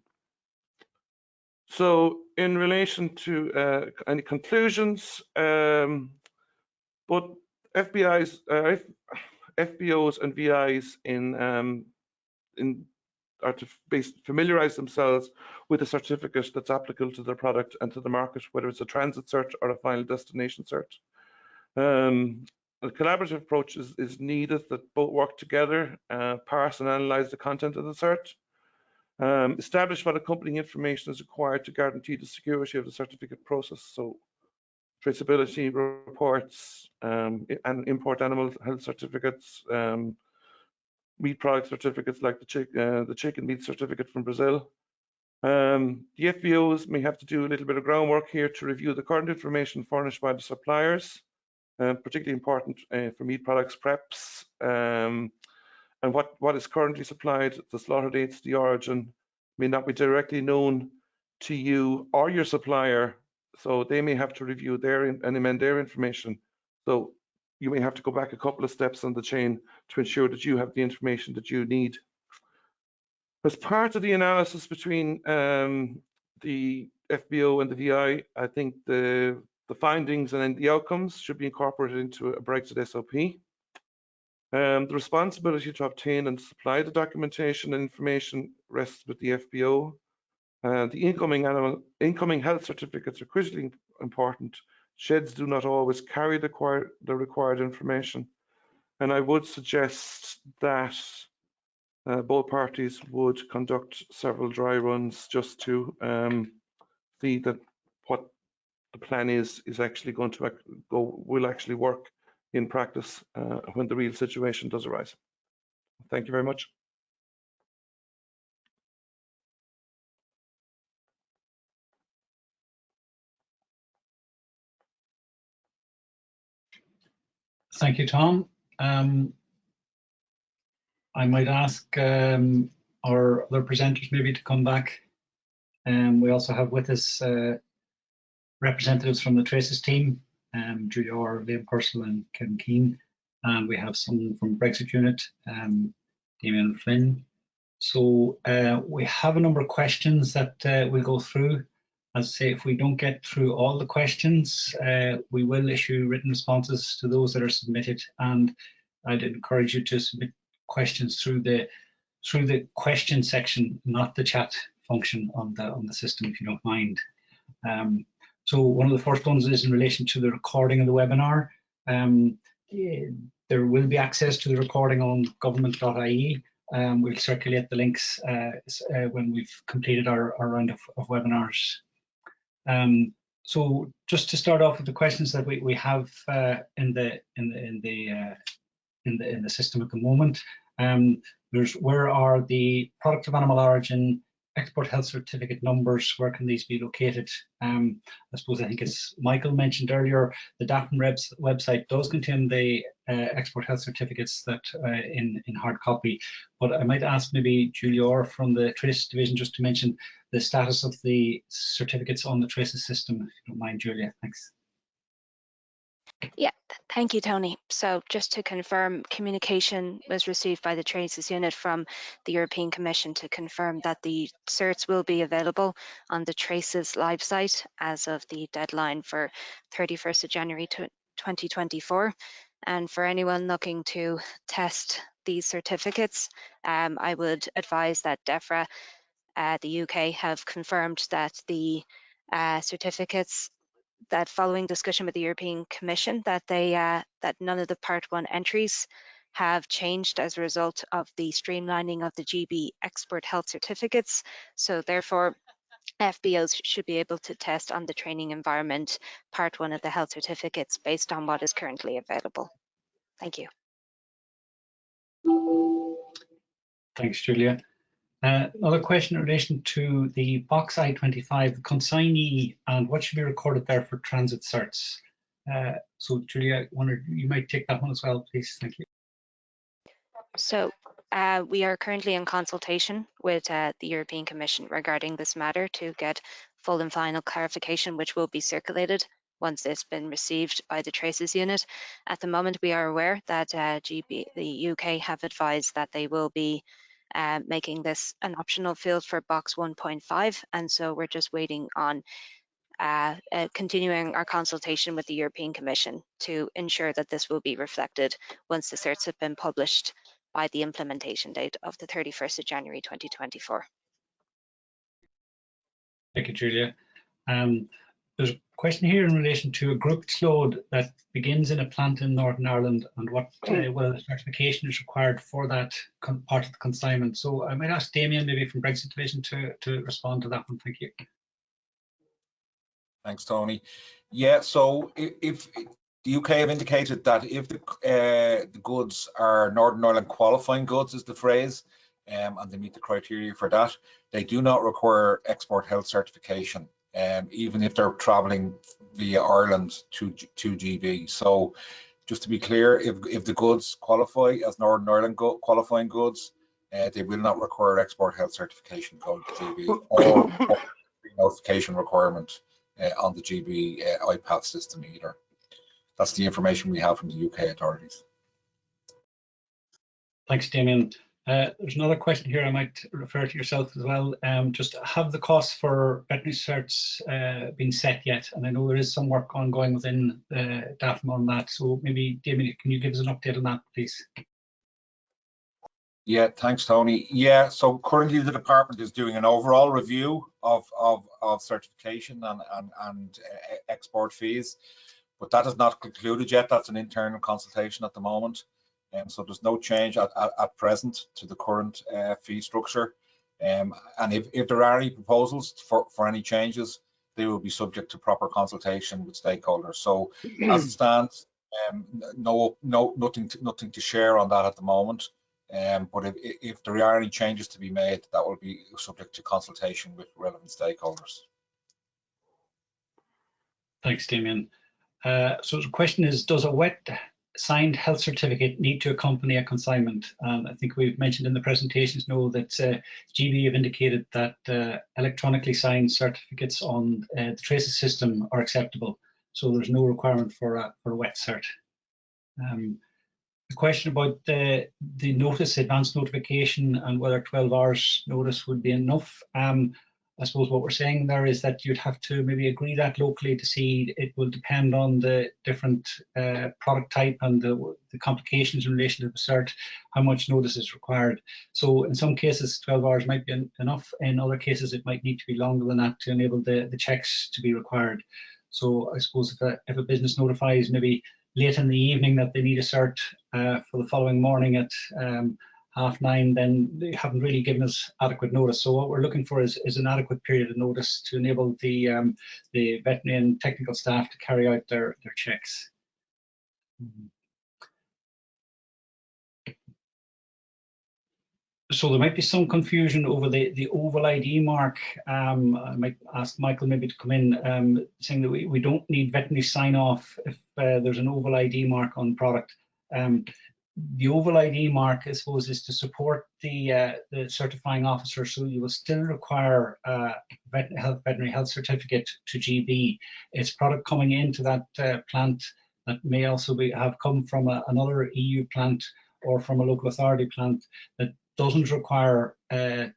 So in relation to any conclusions, but FBOs and VIs are to familiarize themselves with a certificate that's applicable to their product and to the market, whether it's a transit cert or a final destination cert. A collaborative approach is needed, that both work together, parse and analyze the content of the cert. Establish what accompanying information is required to guarantee the security of the certificate process. So traceability reports, and import animal health certificates, meat product certificates like the chicken meat certificate from Brazil. The FBOs may have to do a little bit of groundwork here to review the current information furnished by the suppliers, particularly important for meat products preps, and what is currently supplied, the slaughter dates, the origin, may not be directly known to you or your supplier, so they may have to review and amend their information. So you may have to go back a couple of steps on the chain to ensure that you have the information that you need. As part of the analysis between the FBO and the VI, I think the findings and then the outcomes should be incorporated into a Brexit SOP. The responsibility to obtain and supply the documentation and information rests with the FBO. The incoming health certificates are critically important. Sheds do not always carry the required information, and I would suggest that both parties would conduct several dry runs just to see that what the plan is actually going to will actually work in practice when the real situation does arise. Thank you very much. Thank you, Tom. I might ask our other presenters maybe to come back. We also have with us representatives from the Traces team, Julia Orr, Liam Purcell and Kevin Keane. And we have someone from Brexit Unit, Damien Flynn. So we have a number of questions that we'll go through. As I say, if we don't get through all the questions, we will issue written responses to those that are submitted. And I'd encourage you to submit questions through the question section, not the chat function on the system, if you don't mind. So one of the first ones is in relation to the recording of the webinar. There will be access to the recording on government.ie. We'll circulate the links when we've completed our round of webinars. So just to start off with the questions that we have in the system at the moment. There's where are the product of animal origin export health certificate numbers, where can these be located? I suppose, I think as Michael mentioned earlier, the DAFM website does contain the export health certificates that in hard copy, but I might ask maybe Julia Orr from the Traces division just to mention the status of the certificates on the Traces system, if you don't mind, Julia. Thanks. Yeah, thank you, Tony. So just to confirm, communication was received by the Traces unit from the European Commission to confirm that the certs will be available on the Traces live site as of the deadline for 31st of January 2024. And for anyone looking to test these certificates, I would advise that DEFRA, the UK, have confirmed that the certificates, that following discussion with the European Commission, that that none of the Part 1 entries have changed as a result of the streamlining of the GB export health certificates. So therefore, FBOs should be able to test on the training environment Part 1 of the health certificates based on what is currently available. Thank you. Thanks, Julia. Another question in relation to the box I-25 consignee and what should be recorded there for transit certs. So Julia, I wonder, you might take that one as well, please. Thank you. So we are currently in consultation with the European Commission regarding this matter to get full and final clarification, which will be circulated once it's been received by the Traces unit. At the moment, we are aware that the UK have advised that they will be making this an optional field for box 1.5, and so we're just waiting on continuing our consultation with the European Commission to ensure that this will be reflected once the certs have been published by the implementation date of the 31st of January 2024. Thank you, Julia. There's a question here in relation to a grouped load that begins in a plant in Northern Ireland and what whether the certification is required for that part of the consignment. So I might ask Damien maybe from Brexit division to respond to that one. Thank you. Thanks, Tony. Yeah, so if the UK have indicated that if the goods are Northern Ireland qualifying goods is the phrase, and they meet the criteria for that, they do not require export health certification. Even if they're traveling via Ireland to GB. So just to be clear, if the goods qualify as Northern Ireland qualifying goods, they will not require export health certification going to GB or notification requirement on the GB IPAth system either. That's the information we have from the UK authorities. Thanks, Damien. There's another question here. I might refer to yourself as well. Just have the costs for veterinary certs been set yet? And I know there is some work ongoing within DAFM on that. So maybe, Damien, can you give us an update on that, please? Yeah, thanks, Tony. Yeah, so currently the department is doing an overall review of certification and export fees, but that is not concluded yet. That's an internal consultation at the moment. So there's no change at present to the current fee structure. And if there are any proposals for any changes, they will be subject to proper consultation with stakeholders. So as it stands, nothing to share on that at the moment. But if there are any changes to be made, that will be subject to consultation with relevant stakeholders. Thanks, Damien. So the question is, does a wet signed health certificate need to accompany a consignment? I think we've mentioned in the presentations now that GB have indicated that electronically signed certificates on the traces system are acceptable. So there's no requirement for a wet cert. The question about the notice, advance notification, and whether 12 hours notice would be enough. I suppose what we're saying there is that you'd have to maybe agree that locally to see. It will depend on the different product type and the complications in relation to the cert, how much notice is required. So in some cases, 12 hours might be enough. In other cases, it might need to be longer than that to enable the checks to be required. So I suppose if a business notifies maybe late in the evening that they need a cert for the following morning at 9:30, then they haven't really given us adequate notice. So what we're looking for is an adequate period of notice to enable the veterinary and technical staff to carry out their checks. So there might be some confusion over the oval ID mark. I might ask Michael maybe to come in, saying that we don't need veterinary sign off if there's an oval ID mark on product. The oval ID mark, I suppose, is to support the certifying officer, so you will still require a veterinary health certificate to GB. It's product coming into that plant that may also have come from another EU plant or from a local authority plant that doesn't require an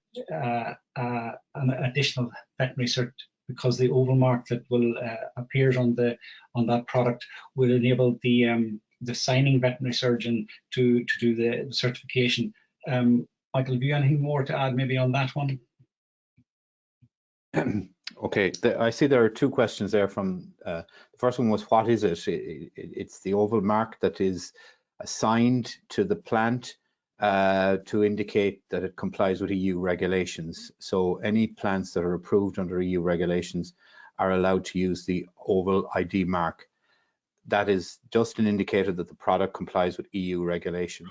additional veterinary cert, because the oval mark that will appears on that product will enable the signing veterinary surgeon to do the certification. Michael, have you anything more to add maybe on that one? Okay, I see there are two questions there from, the first one was, what is it? It's the oval mark that is assigned to the plant to indicate that it complies with EU regulations. So any plants that are approved under EU regulations are allowed to use the oval ID mark. That is just an indicator that the product complies with EU regulations.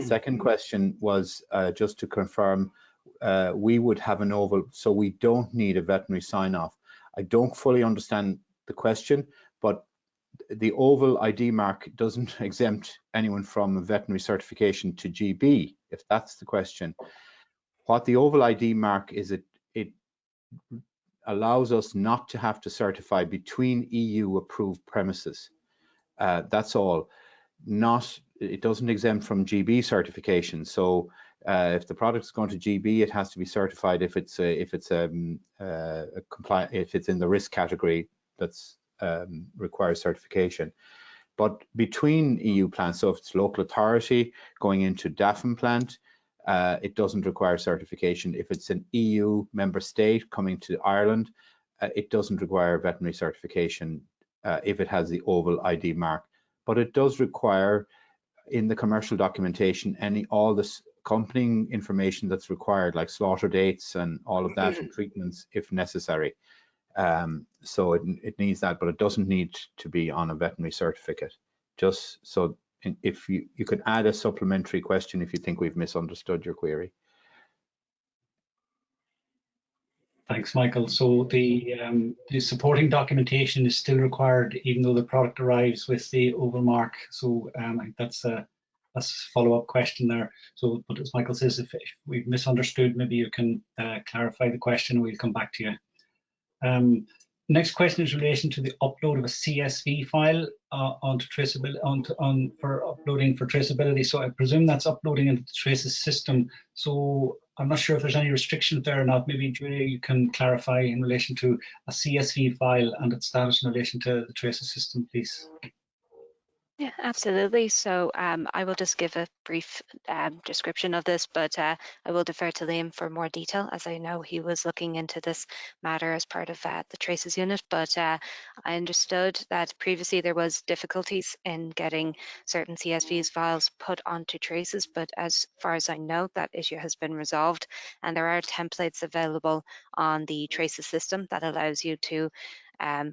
Second question was just to confirm, we would have an oval, so we don't need a veterinary sign-off. I don't fully understand the question, but the oval ID mark doesn't exempt anyone from a veterinary certification to GB, if that's the question. What the oval ID mark is, it allows us not to have to certify between EU approved premises. That's all. It doesn't exempt from GB certification. So if the product is going to GB, it has to be certified if it's in the risk category that's requires certification. But between EU plants, so if it's local authority going into DAFM plant, it doesn't require certification. If it's an EU member state coming to Ireland, it doesn't require veterinary certification if it has the oval ID mark. But it does require, in the commercial documentation, all this accompanying information that's required, like slaughter dates and all of that, and treatments if necessary. So it needs that, but it doesn't need to be on a veterinary certificate. Just so, if you could add a supplementary question if you think we've misunderstood your query. Thanks, Michael. So the supporting documentation is still required, even though the product arrives with the oval mark. So I think that's a follow-up question there. So, but as Michael says, if we've misunderstood, maybe you can clarify the question. We'll come back to you. Next question is in relation to the upload of a CSV file onto traceability, for uploading for traceability. So I presume that's uploading into the Traces system. So I'm not sure if there's any restrictions there or not. Maybe Julia, you can clarify in relation to a CSV file and its status in relation to the Traces system, please. Yeah, absolutely. So I will just give a brief description of this, but I will defer to Liam for more detail, as I know he was looking into this matter as part of the Traces unit. But I understood that previously there was difficulties in getting certain CSVs files put onto Traces, but as far as I know, that issue has been resolved, and there are templates available on the Traces system that allows you to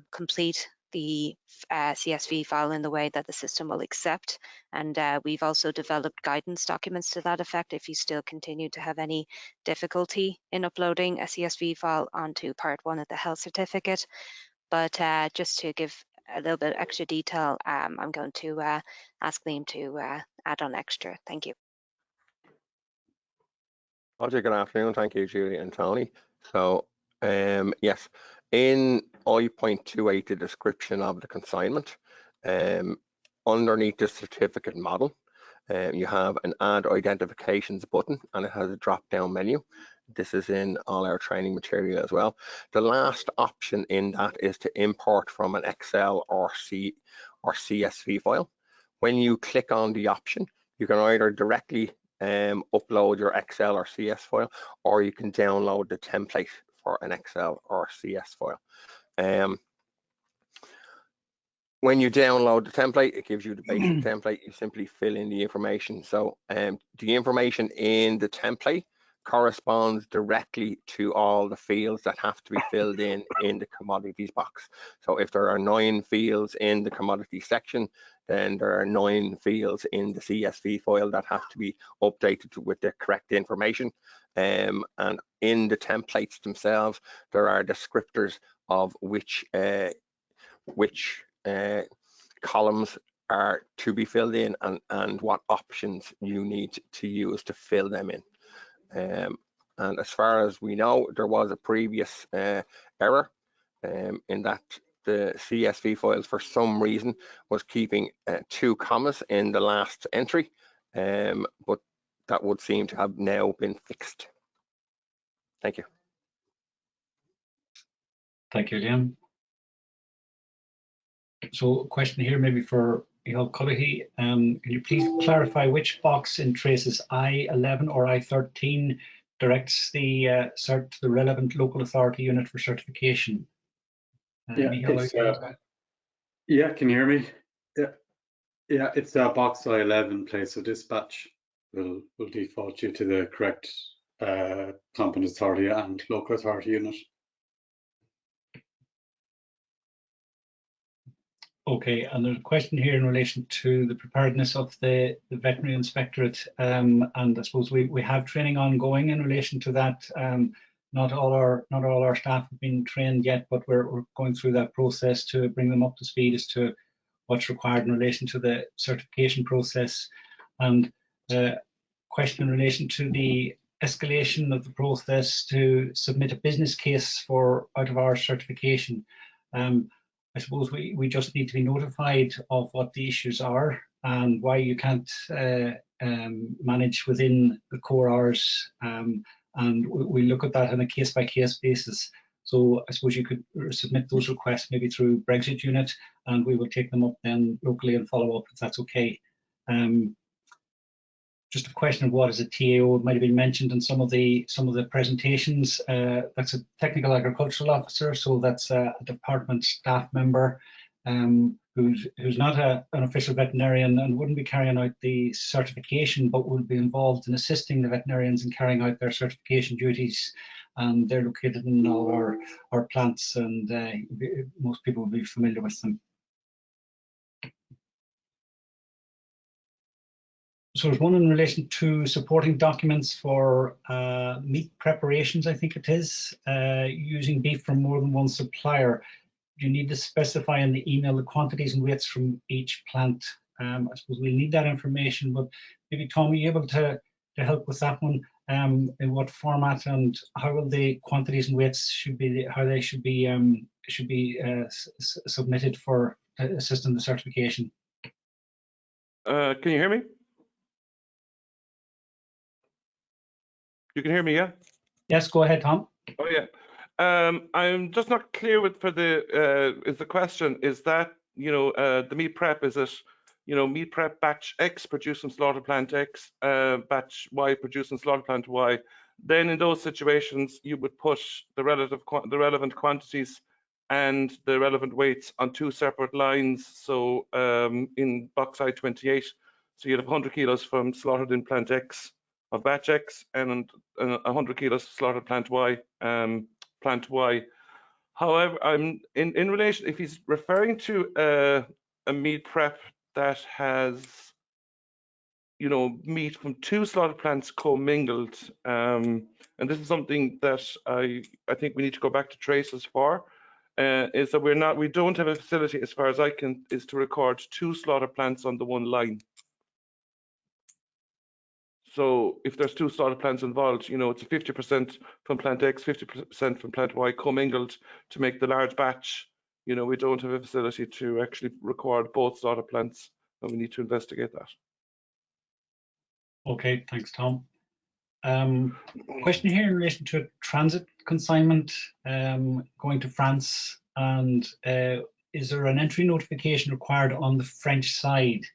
complete the CSV file in the way that the system will accept. And we've also developed guidance documents to that effect if you still continue to have any difficulty in uploading a CSV file onto part 1 of the health certificate. But just to give a little bit extra detail, I'm going to ask Liam to add on extra. Thank you. Roger, good afternoon. Thank you, Julie and Tony. So, yes, in I.28, the description of the consignment, underneath the certificate model, you have an add identifications button, and it has a drop-down menu. This is in all our training material as well. The last option in that is to import from an Excel or CSV file. When you click on the option, you can either directly upload your Excel or CS file, or you can download the template for an Excel or CS file. When you download the template, it gives you the basic template. You simply fill in the information. So the information in the template corresponds directly to all the fields that have to be filled in the commodities box. So if there are 9 fields in the commodity section, then there are 9 fields in the CSV file that have to be updated with the correct information. And in the templates themselves, there are descriptors of which columns are to be filled in and what options you need to use to fill them in. And as far as we know, there was a previous error in that the CSV files, for some reason, was keeping 2 commas in the last entry, but that would seem to have now been fixed. Thank you. Thank you, Liam. So a question here maybe for Micheál Cuddihy. Can you please clarify which box in Traces I11 or I13 directs the cert to the relevant local authority unit for certification? Yeah, can you hear me? Yeah, it's box I11 place of dispatch will default you to the correct competent authority and local authority unit. Okay, and there's a question here in relation to the preparedness of the veterinary inspectorate, and I suppose we have training ongoing in relation to that. Not all our staff have been trained yet, but we're going through that process to bring them up to speed as to what's required in relation to the certification process. And question in relation to the escalation of the process to submit a business case for out-of-hours certification. I suppose we just need to be notified of what the issues are and why you can't manage within the core hours, and we look at that on a case-by-case basis. So I suppose you could submit those requests maybe through Brexit unit, and we will take them up then locally and follow up if that's okay. Just a question of what is a TAO. It might have been mentioned in some of the presentations. That's a technical agricultural officer, so that's a department staff member who's not an official veterinarian and wouldn't be carrying out the certification, but will be involved in assisting the veterinarians in carrying out their certification duties. And they're located in all our plants, and most people will be familiar with them. So there's one in relation to supporting documents for meat preparations, I think it is, using beef from more than one supplier. You need to specify in the email the quantities and weights from each plant. I suppose we'll need that information, but maybe Tom, are you able to help with that one? in what format, and how will the quantities and weights should be, how they should be submitted for assisting the certification? Can you hear me? You can hear me, yeah? Yes, go ahead, Tom. Oh yeah. I'm just not clear with for the is the question is that the meat prep, is it meat prep batch X producing slaughter plant X, batch Y producing slaughter plant Y? Then in those situations you would put the relevant quantities and the relevant weights on two separate lines. So in box I-28, so you'd have 100 kilos from slaughtered in plant X of batch X and 100 kilos slaughtered plant Y. However, I'm in relation, if he's referring to a meat prep that has meat from two slaughter plants commingled, and this is something that I think we need to go back to traces for, is that we don't have a facility, as far as I can, is to record two slaughter plants on the one line. So if there's two slaughter plants involved, it's a 50% from plant X, 50% from plant Y commingled to make the large batch. We don't have a facility to actually record both slaughter plants, and we need to investigate that. Okay, thanks, Tom. Question here in relation to a transit consignment going to France, and is there an entry notification required on the French side?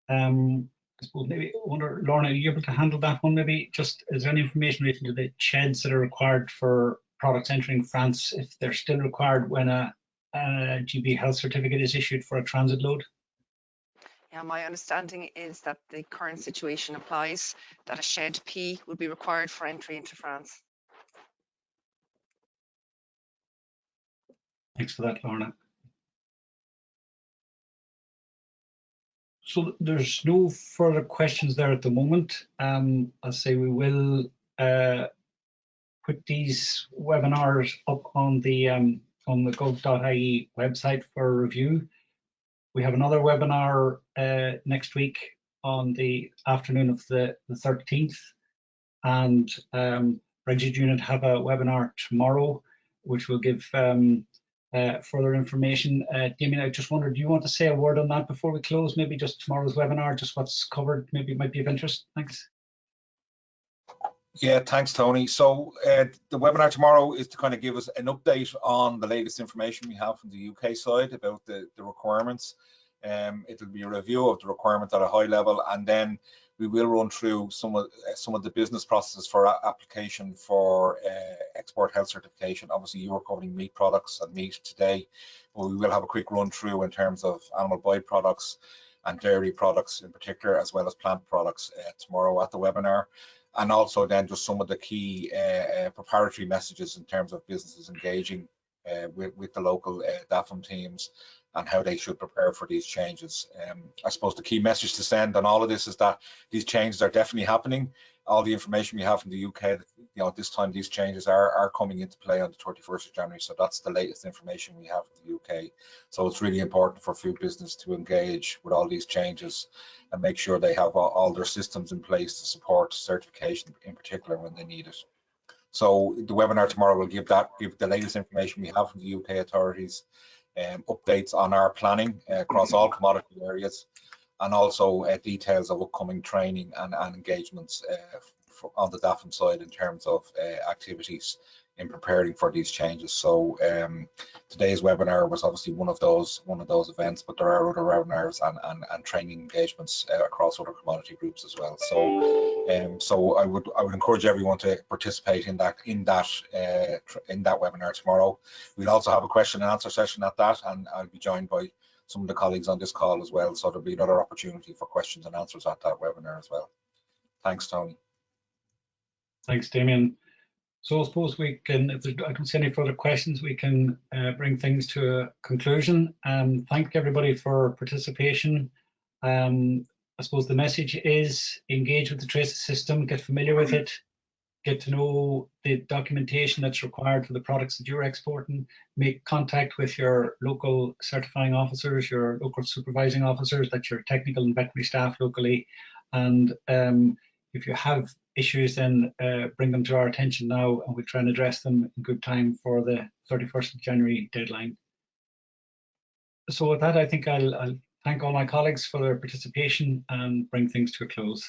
I suppose maybe, I wonder, Lorna, are you able to handle that one? Maybe just, is there any information relating to the sheds that are required for products entering France, if they're still required when a GB health certificate is issued for a transit load? Yeah, my understanding is that the current situation applies, that a shed P will be required for entry into France. Thanks for that, Lorna. So there's no further questions there at the moment. I'll say we will put these webinars up on the gov.ie website for review. We have another webinar next week on the afternoon of the 13th, and Brexit Unit have a webinar tomorrow, which will give further information. Damien, I just wondered, do you want to say a word on that before we close? Maybe just tomorrow's webinar, just what's covered, maybe might be of interest. Thanks. Yeah, thanks, Tony. So the webinar tomorrow is to kind of give us an update on the latest information we have from the UK side about the requirements. It'll be a review of the requirements at a high level, and then we will run through some of the business processes for application for export health certification. Obviously, you were covering meat products and meat today, but we will have a quick run through in terms of animal byproducts and dairy products in particular, as well as plant products tomorrow at the webinar. And also then just some of the key preparatory messages in terms of businesses engaging with the local DAFM teams and how they should prepare for these changes. I suppose the key message to send on all of this is that these changes are definitely happening. All the information we have from the UK, at this time, these changes are coming into play on the 31st of January. So that's the latest information we have from the UK. So it's really important for food business to engage with all these changes and make sure they have all their systems in place to support certification, in particular when they need it. So the webinar tomorrow will give the latest information we have from the UK authorities, updates on our planning across all commodity areas, and also details of upcoming training and engagements on the DAFM side in terms of activities in preparing for these changes. So today's webinar was obviously one of those events, but there are other webinars and training engagements across other commodity groups as well. So I would encourage everyone to participate in that webinar tomorrow. We'll also have a question and answer session at that, and I'll be joined by some of the colleagues on this call as well. So there'll be another opportunity for questions and answers at that webinar as well. Thanks, Tony. Thanks, Damien. So I suppose we can, if I don't see any further questions, we can bring things to a conclusion. Thank everybody for participation. I suppose the message is engage with the traces system, get familiar with it, get to know the documentation that's required for the products that you're exporting, make contact with your local certifying officers, your local supervising officers, that's your technical and veterinary staff locally. And if you have issues, then bring them to our attention now, and we'll try and address them in good time for the 31st of January deadline. So with that, I think I'll thank all my colleagues for their participation and bring things to a close.